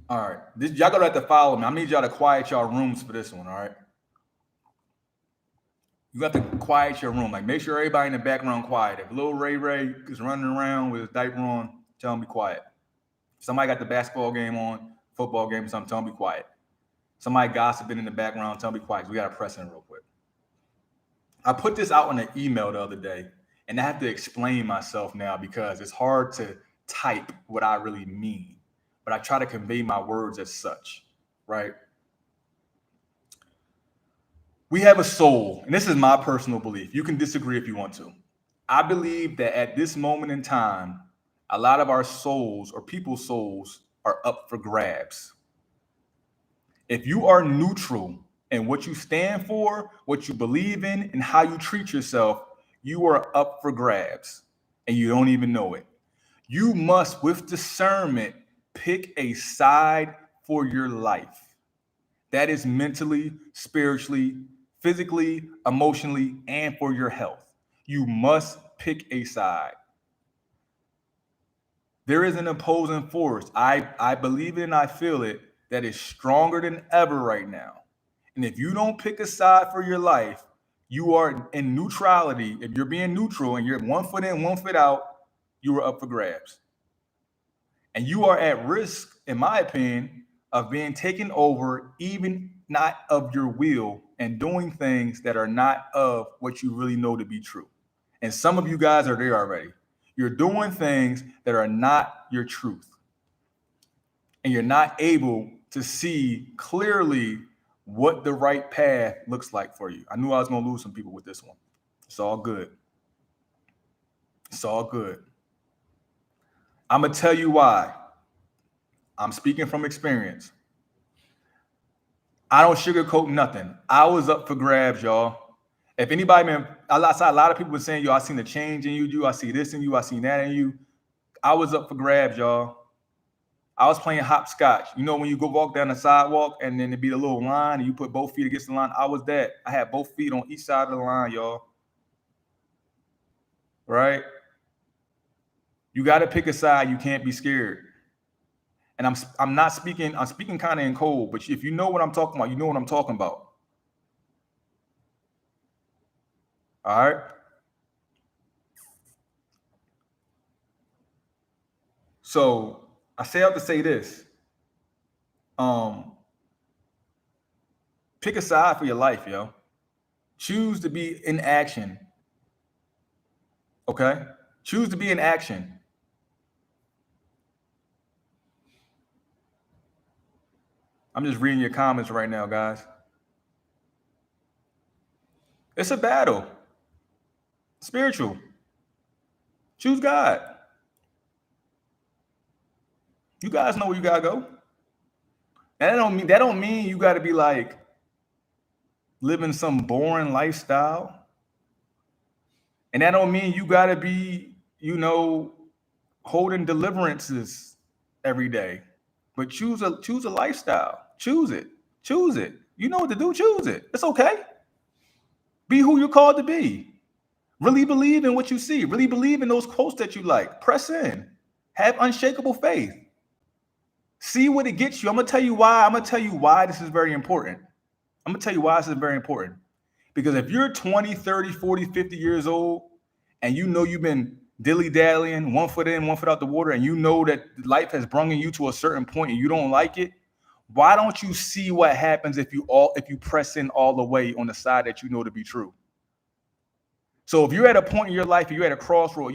All right, y'all gonna have to follow me. I need y'all to quiet y'all rooms for this one, all right? You have to quiet your room. Like, make sure everybody in the background quiet. If little Ray is running around with his diaper on, tell him be quiet. If somebody got the basketball game on, football game or something, tell him be quiet. Somebody gossiping in the background, tell him be quiet. We got to press in real quick. I put this out on an email the other day, and I have to explain myself now because it's hard to type what I really mean. But I try to convey my words as such, right? We have a soul, and this is my personal belief. You can disagree if you want to. I believe that at this moment in time, a lot of our souls or people's souls are up for grabs. If you are neutral in what you stand for, what you believe in, and how you treat yourself, you are up for grabs, and you don't even know it. You must, with discernment, pick a side for your life. That is mentally, spiritually, physically, emotionally, and for your health. You must pick a side. There is an opposing force. I believe it and I feel it, that is stronger than ever right now. And if you don't pick a side for your life, you are in neutrality. If you're being neutral and you're 1 foot in, 1 foot out, you are up for grabs. And you are at risk, in my opinion, of being taken over, even not of your will, and doing things that are not of what you really know to be true. And some of you guys are there already. You're doing things that are not your truth. And you're not able to see clearly what the right path looks like for you. I knew I was going to lose some people with this one. It's all good. It's all good. I'm going to tell you why. I'm speaking from experience. I don't sugarcoat nothing. I was up for grabs, y'all. If anybody, man, a lot of people were saying, yo, I seen the change in you, I see this in you, I seen that in you. I was up for grabs, y'all. I was playing hopscotch. You know, when you go walk down the sidewalk and then there'd be a little line and you put both feet against the line. I was that. I had both feet on each side of the line, y'all. Right? You got to pick a side. You can't be scared. And I'm speaking kind of in code, but if you know what I'm talking about, you know what I'm talking about. All right. So I say out to say this. Pick a side for your life, yo. Choose to be in action. Okay? Choose to be in action. I'm just reading your comments right now, guys. It's a battle. Spiritual. Choose God. You guys know where you gotta go. And that don't mean you gotta be like living some boring lifestyle. And that don't mean you gotta be, holding deliverances every day. But choose a lifestyle. Choose it. Choose it. You know what to do, choose it. It's okay. Be who you're called to be. Really believe in what you see. Really believe in those quotes that you like. Press in. Have unshakable faith. See what it gets you. I'm going to tell you why. I'm going to tell you why this is very important. I'm going to tell you why this is very important. Because if you're 20, 30, 40, 50 years old, and you know you've been dilly-dallying, 1 foot in, 1 foot out the water, and you know that life has brought you to a certain point and you don't like it, why don't you see what happens if you press in all the way on the side that you know to be true? So if you're at a point in your life, you're at a crossroad,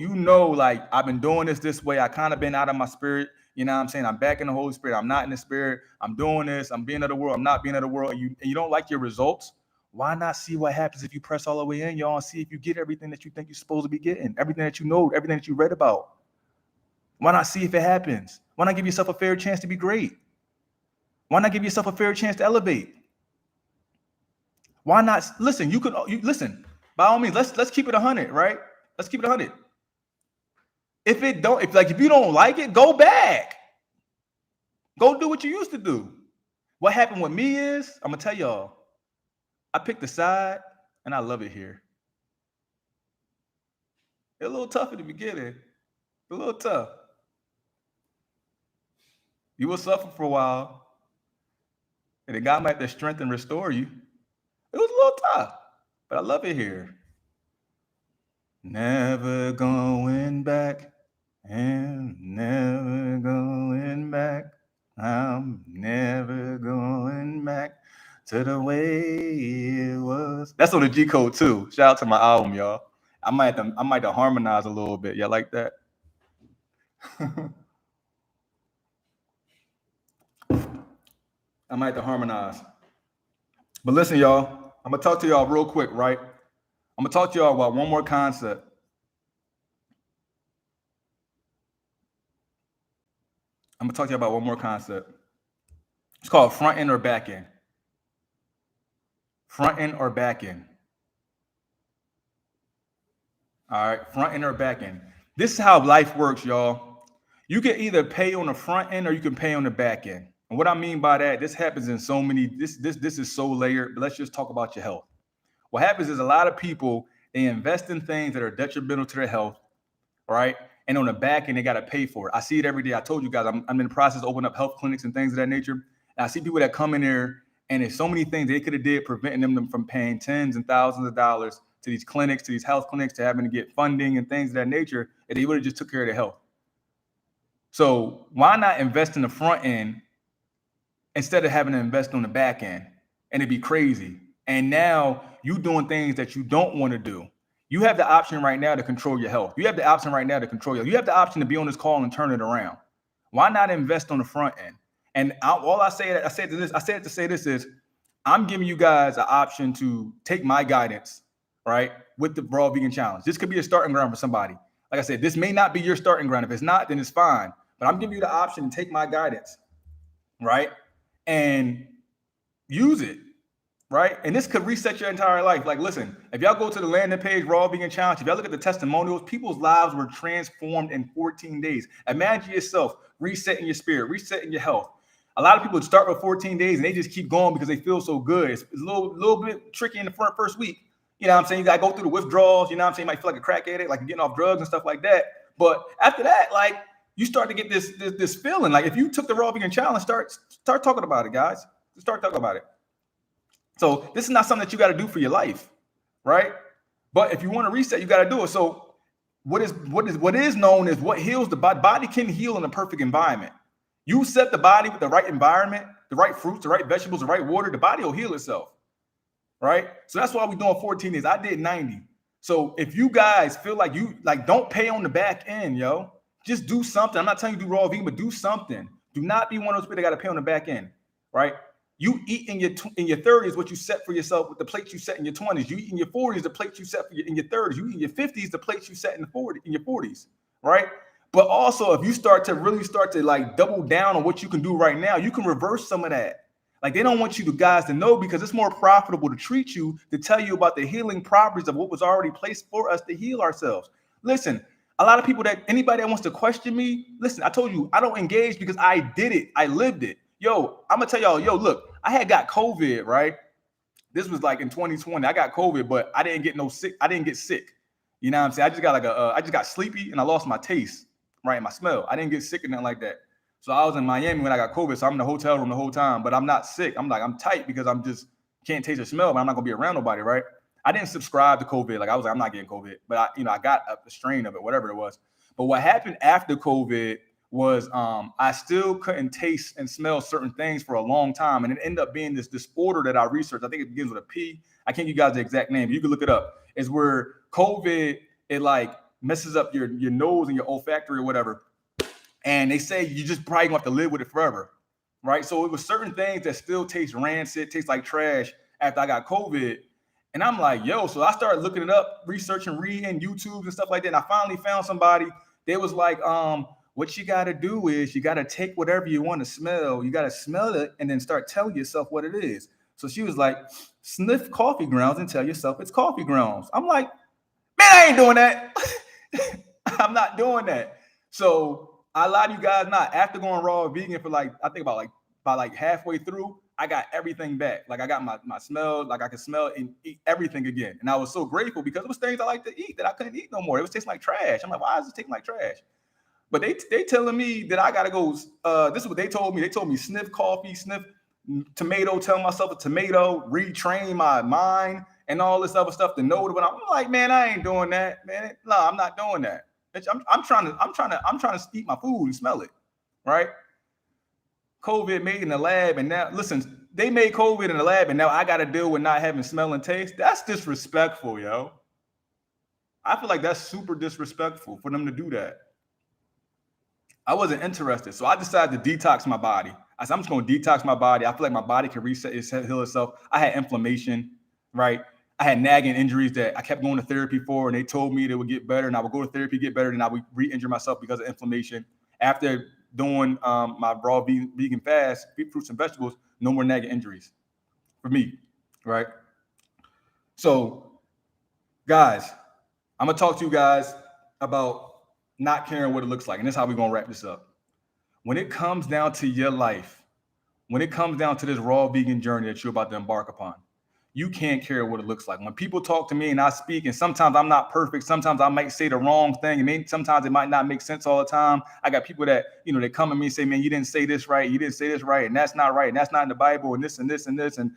like, I've been doing this way, I kind of been out of my spirit, you know what I'm saying? I'm back in the Holy Spirit, I'm not in the Spirit, I'm doing this, I'm being of the world, I'm not being of the world, and you don't like your results, why not see what happens if you press all the way in, y'all, and see if you get everything that you think you're supposed to be getting, everything that you know, everything that you read about? Why not see if it happens? Why not give yourself a fair chance to be great? Why not give yourself a fair chance to elevate? Why not? Listen, listen, by all means, let's keep it 100, right? Let's keep it 100. If you don't like it, go back. Go do what you used to do. What happened with me is, I'm gonna tell y'all, I picked a side and I love it here. It's a little tough at the beginning. A little tough. You will suffer for a while. And then God might have to strengthen and restore you. It was a little tough, but I love it here. Never going back and never going back. I'm never going back to the way it was. That's on the G code too. Shout out to my album, y'all. I might have to harmonize a little bit. Y'all like that? I might have to harmonize. But listen, y'all, I'm gonna talk to y'all real quick, right? I'm gonna talk to y'all about one more concept. It's called front end or back end. Front end or back end. All right, front end or back end. This is how life works, y'all. You can either pay on the front end or you can pay on the back end. And what I mean by that, this happens in so many, this is so layered, but let's just talk about your health. What happens is a lot of people, they invest in things that are detrimental to their health, right? And on the back end, they got to pay for it. I see it every day. I told you guys, I'm in the process of opening up health clinics and things of that nature. And I see people that come in there and there's so many things they could have did preventing them from paying tens and thousands of dollars to these clinics, to these health clinics, to having to get funding and things of that nature, and they would have just took care of their health. So why not invest in the front end instead of having to invest on the back end? And it'd be crazy. And now you doing things that you don't want to do. You have the option right now to control your health. You have the option right now to control your. You have the option to be on this call and turn it around. Why not invest on the front end? And I said to say this is, I'm giving you guys an option to take my guidance, right, with the Raw Vegan Challenge. This could be a starting ground for somebody. Like I said, this may not be your starting ground. If it's not, then it's fine. But I'm giving you the option to take my guidance, right, and use it. Right? And this could reset your entire life. Like, listen, if y'all go to the landing page, Raw Vegan Challenge, if y'all look at the testimonials, people's lives were transformed in 14 days. Imagine yourself resetting your spirit, resetting your health. A lot of people start with 14 days and they just keep going because they feel so good. It's a little bit tricky in the first week. You know what I'm saying? You got to go through the withdrawals. You know what I'm saying? You might feel like a crack addict, like you're getting off drugs and stuff like that. But after that, like, you start to get this feeling. Like, if you took the Raw Vegan Challenge, start talking about it, guys. Start talking about it. So this is not something that you got to do for your life, right? But if you want to reset, you got to do it. So what is known as what heals the body. Body can heal in a perfect environment. You set the body with the right environment, the right fruits, the right vegetables, the right water, the body will heal itself, right? So that's why we're doing 14 days. I did 90. So if you guys feel like don't pay on the back end, yo, just do something. I'm not telling you to do raw vegan, but do something. Do not be one of those people that got to pay on the back end. right? You eat in your 30s what you set for yourself with the plates you set in your 20s. You eat in your 40s the plates you set in your 30s. You eat in your 50s the plates you set in your 40s, right? But also, if you start to like double down on what you can do right now, you can reverse some of that. Like they don't want you guys to know because it's more profitable to treat you, to tell you about the healing properties of what was already placed for us to heal ourselves. Listen, a lot of people anybody that wants to question me, listen, I told you, I don't engage because I did it. I lived it. Yo, I'm going to tell y'all, look, I had got COVID, right? This was like in 2020. I got COVID, but I didn't get sick. You know what I'm saying? I just got I just got sleepy and I lost my taste, right? My smell. I didn't get sick or nothing like that. So I was in Miami when I got COVID. So I'm in the hotel room the whole time, but I'm not sick. I'm tight because I'm just can't taste or smell, but I'm not gonna be around nobody, right? I didn't subscribe to COVID. Like I was like, I'm not getting COVID, but I got a strain of it, whatever it was. But what happened after COVID was I still couldn't taste and smell certain things for a long time. And it ended up being this disorder that I researched. I think it begins with a P. I can't give you guys the exact name, but you can look it up. It's where COVID, it like messes up your nose and your olfactory or whatever. And they say you just probably gonna have to live with it forever, right? So it was certain things that still taste rancid, taste like trash after I got COVID. And I'm like, yo, so I started looking it up, researching, reading YouTube and stuff like that. And I finally found somebody. They was like, what you got to do is you got to take whatever you want to smell. You got to smell it and then start telling yourself what it is. So she was like, sniff coffee grounds and tell yourself it's coffee grounds. I'm like, man, I ain't doing that. I'm not doing that. So I lie to you guys not. After going raw vegan for like, I think about halfway through, I got everything back. Like I got my smell, like I could smell and eat everything again. And I was so grateful because it was things I like to eat that I couldn't eat no more. It was tasting like trash. I'm like, why is it tasting like trash? But they telling me that I gotta go. This is what they told me. They told me sniff coffee, sniff tomato, tell myself a tomato, retrain my mind, and all this other stuff to know it. But I'm like, man, I ain't doing that, man. No, I'm not doing that. I'm trying to eat my food and smell it, right? COVID made in the lab, and now listen, they made COVID in the lab, and now I got to deal with not having smell and taste. That's disrespectful, yo. I feel like that's super disrespectful for them to do that. I wasn't interested, so I decided to detox my body. I said, I'm just going to detox my body. I feel like my body can reset itself, heal itself. I had inflammation, right? I had nagging injuries that I kept going to therapy for, and they told me they would get better, and I would go to therapy, get better, and I would re-injure myself because of inflammation. After doing my raw vegan fast, fruits and vegetables, no more nagging injuries for me, right? So, guys, I'm going to talk to you guys about not caring what it looks like, and this is how we're going to wrap this up. When it comes down to your life, when it comes down to this raw vegan journey that you're about to embark upon, you can't care what it looks like. When people talk to me and I speak, and sometimes I'm not perfect, sometimes I might say the wrong thing, and sometimes it might not make sense all the time. I got people that, they come at me and say, man, you didn't say this right, and that's not right, and that's not in the Bible, and this and this and this. And,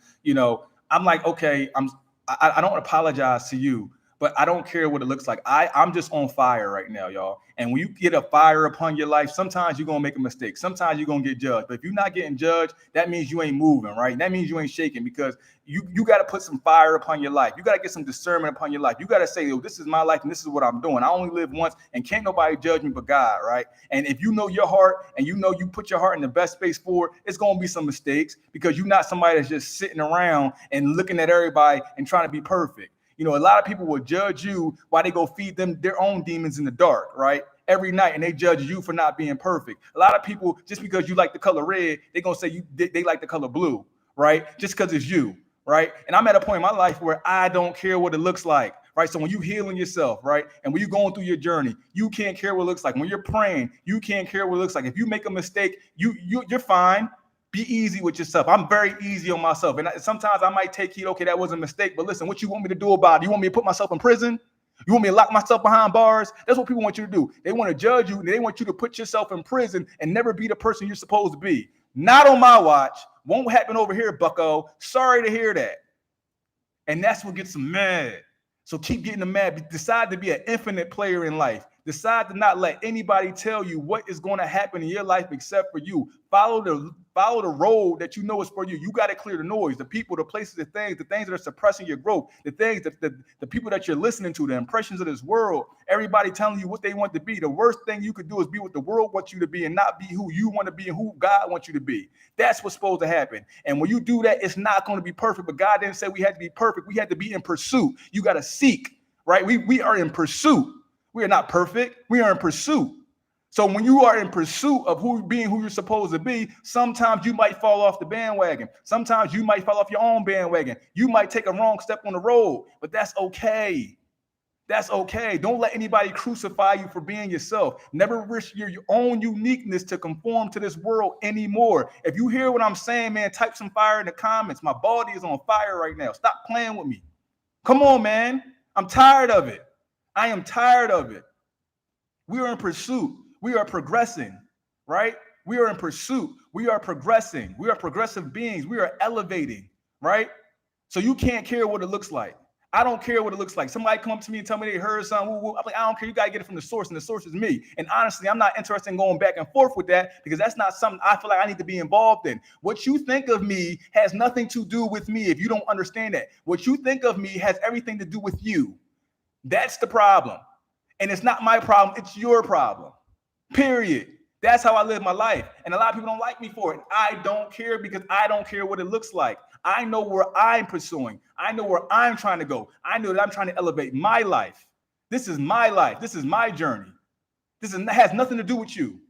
I'm like, okay, I don't apologize to you, but I don't care what it looks like. I'm just on fire right now, y'all. And when you get a fire upon your life, sometimes you're going to make a mistake. Sometimes you're going to get judged. But if you're not getting judged, that means you ain't moving, right? That means you ain't shaking, because you got to put some fire upon your life. You got to get some discernment upon your life. You got to say, oh, this is my life and this is what I'm doing. I only live once, and can't nobody judge me but God, right? And if you know your heart and you put your heart in the best space for it, it's going to be some mistakes, because you're not somebody that's just sitting around and looking at everybody and trying to be perfect. A lot of people will judge you while they go feed them their own demons in the dark, right? Every night, and they judge you for not being perfect. A lot of people, just because you like the color red, they're going to say they like the color blue, right? Just because it's you, right? And I'm at a point in my life where I don't care what it looks like, right? So when you healing yourself, right? And when you're going through your journey, you can't care what it looks like. When you're praying, you can't care what it looks like. If you make a mistake, you're fine. Be easy with yourself. I'm very easy on myself. And sometimes I might take heat. Okay, that was a mistake. But listen, what you want me to do about it? You want me to put myself in prison? You want me to lock myself behind bars? That's what people want you to do. They want to judge you. And they want you to put yourself in prison and never be the person you're supposed to be. Not on my watch. Won't happen over here, bucko. Sorry to hear that. And that's what gets them mad. So keep getting them mad. Decide to be an infinite player in life. Decide to not let anybody tell you what is going to happen in your life except for you. Follow the road that you know is for you. You got to clear the noise, the people, the places, the things that are suppressing your growth, the things that the people that you're listening to, the impressions of this world, everybody telling you what they want to be. The worst thing you could do is be what the world wants you to be and not be who you want to be and who God wants you to be. That's what's supposed to happen. And when you do that, it's not going to be perfect, but God didn't say we had to be perfect. We had to be in pursuit. You got to seek, right? We are in pursuit. We are not perfect. We are in pursuit. So when you are in pursuit of who you're supposed to be, sometimes you might fall off the bandwagon. Sometimes you might fall off your own bandwagon. You might take a wrong step on the road, but that's okay. That's okay. Don't let anybody crucify you for being yourself. Never risk your own uniqueness to conform to this world anymore. If you hear what I'm saying, man, type some fire in the comments. My body is on fire right now. Stop playing with me. Come on, man. I'm tired of it. I am tired of it. We are in pursuit. We are progressing, right? We are in pursuit. We are progressing. We are progressive beings. We are elevating, right? So you can't care what it looks like. I don't care what it looks like. Somebody come up to me and tell me they heard something. I'm like, I don't care. You got to get it from the source, and the source is me. And honestly, I'm not interested in going back and forth with that because that's not something I feel like I need to be involved in. What you think of me has nothing to do with me if you don't understand that. What you think of me has everything to do with you. That's the problem. And it's not my problem. It's your problem. Period. That's how I live my life. And a lot of people don't like me for it. I don't care because I don't care what it looks like. I know where I'm pursuing. I know where I'm trying to go. I know that I'm trying to elevate my life. This is my life. This is my journey. Has nothing to do with you.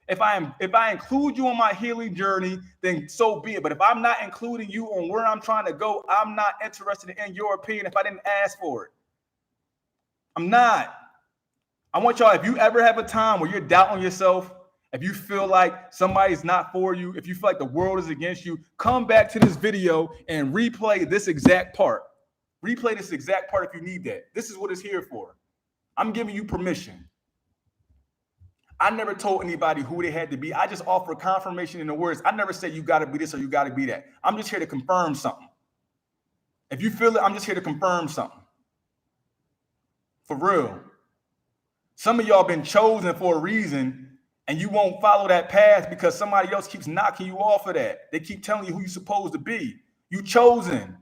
If I include you on my healing journey, then so be it. But if I'm not including you on where I'm trying to go, I'm not interested in your opinion if I didn't ask for it. I'm not. I want y'all, if you ever have a time where you're doubting yourself, if you feel like somebody's not for you, if you feel like the world is against you, come back to this video and replay this exact part. Replay this exact part if you need that. This is what it's here for. I'm giving you permission. I never told anybody who they had to be. I just offer confirmation in the words. I never said you got to be this or you got to be that. I'm just here to confirm something. If you feel it, I'm just here to confirm something. For real. Some of y'all been chosen for a reason and you won't follow that path because somebody else keeps knocking you off of that. They keep telling you who you're supposed to be. You chosen.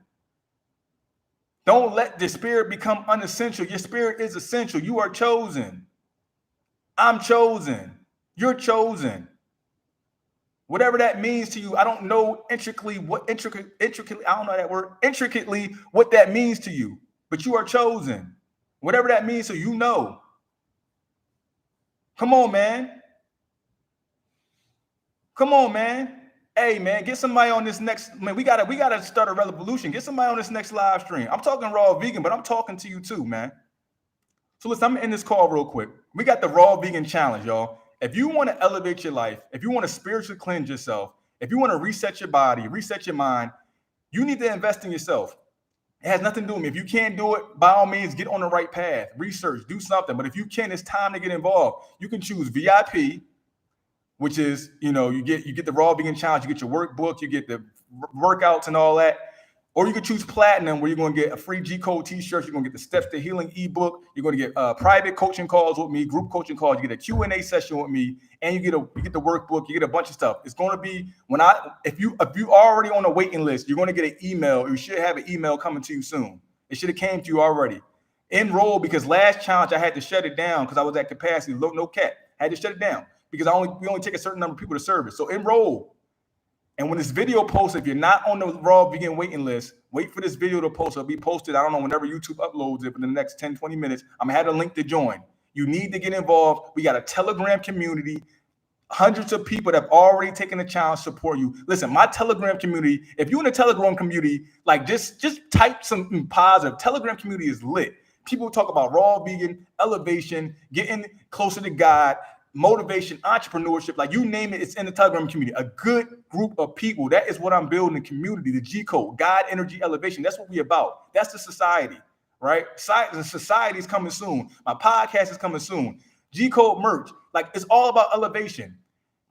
Don't let the spirit become unessential. Your spirit is essential. You are chosen. I'm chosen. You're chosen. Whatever that means to you, I don't know intricately what that means to you, but you are chosen. Whatever that means to you, know. Come on, man. Come on, man. Hey, man, get somebody on this next, man, we gotta start a revolution. Get somebody on this next live stream. I'm talking raw vegan, but I'm talking to you too, man. So listen, I'm gonna end this call real quick. We got the raw vegan challenge, y'all. If you want to elevate your life, if you want to spiritually cleanse yourself, if you want to reset your body, reset your mind, you need to invest in yourself. It has nothing to do with me. If you can't do it, by all means, get on the right path, research, do something. But if you can, it's time to get involved. You can choose VIP, which is, you get the raw vegan challenge, you get your workbook, you get the workouts and all that. Or you could choose platinum, where you're going to get a free G Code t-shirt. You're going to get the Steps to Healing ebook. You're going to get private coaching calls with me, group coaching calls. You get a Q&A session with me, and you get the workbook. You get a bunch of stuff. It's going to be if you already on a waiting list, you're going to get an email. You should have an email coming to you soon. It should have came to you already. Enroll, because last challenge I had to shut it down because I was at capacity. No cap. I had to shut it down because we only take a certain number of people to service. So enroll. And when this video posts, if you're not on the raw vegan waiting list, wait for this video to post. It'll be posted, I don't know, whenever YouTube uploads it, in the next 10, 20 minutes. I'm going to have a link to join. You need to get involved. We got a Telegram community. Hundreds of people that have already taken the challenge support you. Listen, my Telegram community, if you're in the Telegram community, like just type something positive. Telegram community is lit. People talk about raw vegan, elevation, getting closer to God, motivation, entrepreneurship, like you name it, it's in the Telegram community. A good group of people. That is what I'm building, the community, the G Code, God, energy, elevation. That's what we about. That's the society, right? The society is coming soon. My podcast is coming soon. G Code merch, like it's all about elevation.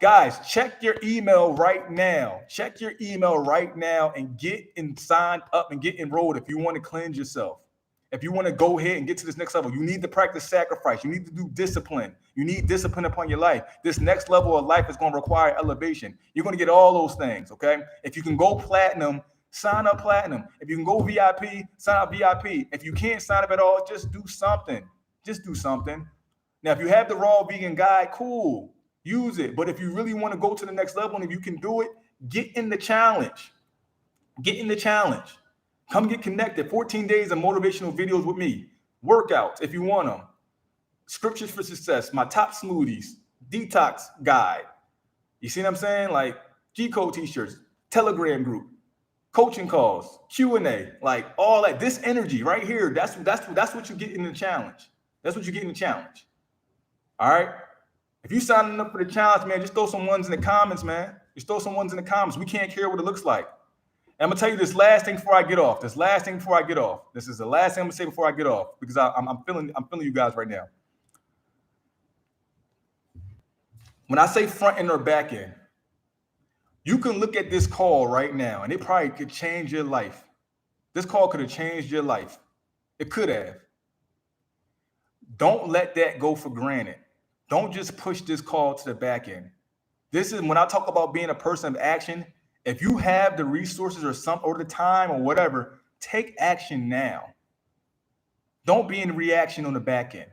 Guys, check your email right now. Check your email right now and get signed up and get enrolled if you want to cleanse yourself. If you want to go ahead and get to this next level, you need to practice sacrifice. You need to do discipline. You need discipline upon your life. This next level of life is going to require elevation. You're going to get all those things, okay? If you can go platinum, sign up platinum. If you can go VIP, sign up VIP. If you can't sign up at all, just do something. Just do something. Now, if you have the raw vegan guide, cool. Use it. But if you really want to go to the next level and if you can do it, get in the challenge. Get in the challenge. Come get connected. 14 days of motivational videos with me. Workouts if you want them. Scriptures for success. My top smoothies. Detox guide. You see what I'm saying? Like G-Code t-shirts. Telegram group. Coaching calls. Q&A. Like all that. This energy right here. That's what you get in the challenge. That's what you get in the challenge. All right? If you signing up for the challenge, man, just throw some ones in the comments, man. Just throw some ones in the comments. We can't care what it looks like. And I'm gonna tell you this last thing before I get off. This is the last thing I'm gonna say before I get off, because I'm feeling you guys right now. When I say front end or back end, you can look at this call right now, and it probably could change your life. This call could have changed your life. It could have. Don't let that go for granted. Don't just push this call to the back end. This is when I talk about being a person of action. If you have the resources or the time or whatever, take action now. Don't be in reaction on the back end.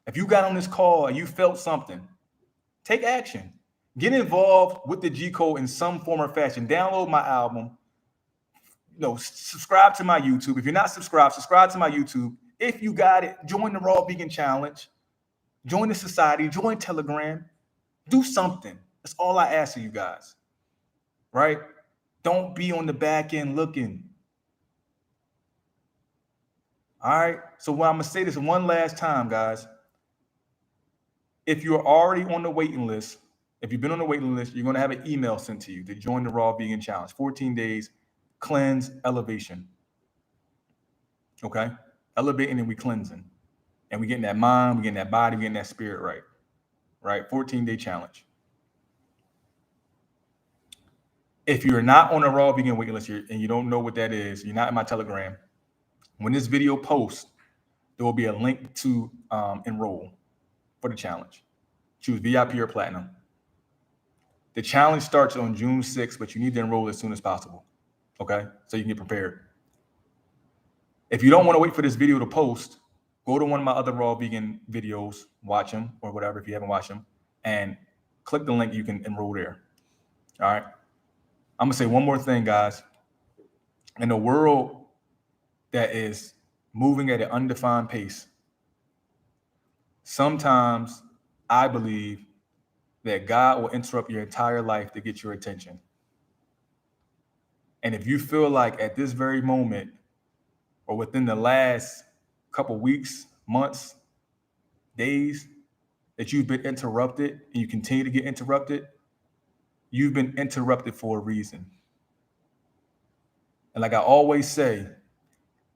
If you got on this call and you felt something, take action. Get involved with the G Code in some form or fashion. Download my album. Subscribe to my YouTube. If you're not subscribed, subscribe to my YouTube. If you got it, join the Raw Vegan Challenge. Join the society. Join Telegram. Do something. That's all I ask of you guys. Right? Don't be on the back end looking. All right. So I'm going to say this one last time, guys. If you're already on the waiting list, if you've been on the waiting list, you're going to have an email sent to you to join the Raw Vegan Challenge. 14 days, cleanse, elevation. Okay? Elevating and we cleansing. And we getting that mind, we getting that body, we getting that spirit right. Right? 14-day challenge. If you're not on a Raw Vegan waiting list and you don't know what that is, you're not in my Telegram, when this video posts, there will be a link to enroll for the challenge. Choose VIP or Platinum. The challenge starts on June 6th, but you need to enroll as soon as possible, okay? So you can get prepared. If you don't want to wait for this video to post, go to one of my other Raw Vegan videos, watch them or whatever if you haven't watched them, and click the link. You can enroll there, all right? I'm going to say one more thing, guys. In a world that is moving at an undefined pace, sometimes I believe that God will interrupt your entire life to get your attention. And if you feel like at this very moment or within the last couple weeks, months, days, that you've been interrupted and you continue to get interrupted, you've been interrupted for a reason. And like I always say,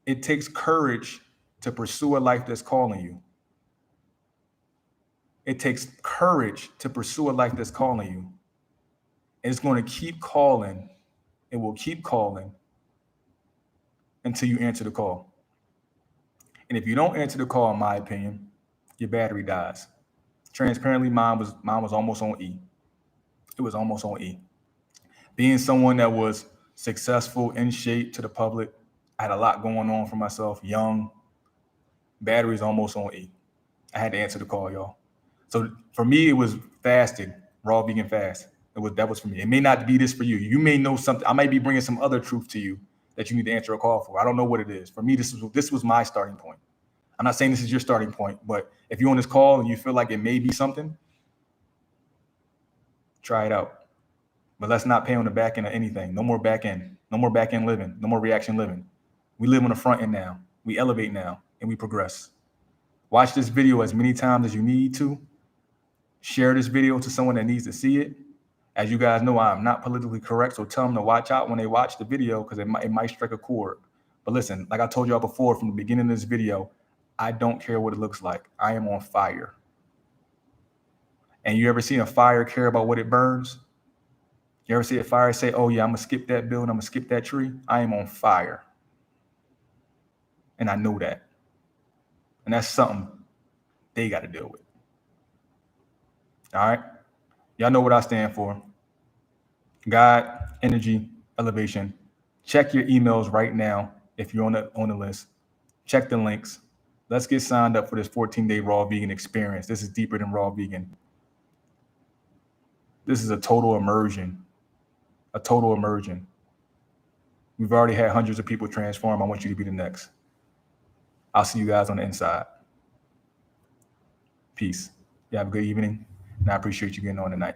it takes courage to pursue a life that's calling you. It takes courage to pursue a life that's calling you. And it's going to keep calling. It will keep calling until you answer the call. And if you don't answer the call, in my opinion, your battery dies. Transparently, mine was almost on E. It was almost on E. Being someone that was successful, in shape to the public, I had a lot going on for myself, young, battery's almost on E. I had to answer the call, y'all. So for me, it was fasting, raw vegan fast. That was for me. It may not be this for you. You may know something. I might be bringing some other truth to you that you need to answer a call for. I don't know what it is. For me, this was my starting point. I'm not saying this is your starting point, but if you're on this call and you feel like it may be something, try it out. But let's not pay on the back end of anything. No more back end. No more back end living. No more reaction living. We live on the front end now. We elevate now and we progress. Watch this video as many times as you need to. Share this video to someone that needs to see it. As you guys know, I'm not politically correct, so tell them to watch out when they watch the video because it might strike a chord. But listen, like I told y'all before from the beginning of this video, I don't care what it looks like. I am on fire. And you ever seen a fire care about what it burns? You ever see a fire say, oh yeah, I'm gonna skip that building, I'm gonna skip that tree? I am on fire. And I know that. And that's something they got to deal with. All right. Y'all know what I stand for. God, energy, elevation. Check your emails right now if you're on the list. Check the links. Let's get signed up for this 14-day raw vegan experience. This is deeper than raw vegan. This is a total immersion. A total immersion. We've already had hundreds of people transform. I want you to be the next. I'll see you guys on the inside. Peace. You have a good evening, and I appreciate you getting on tonight.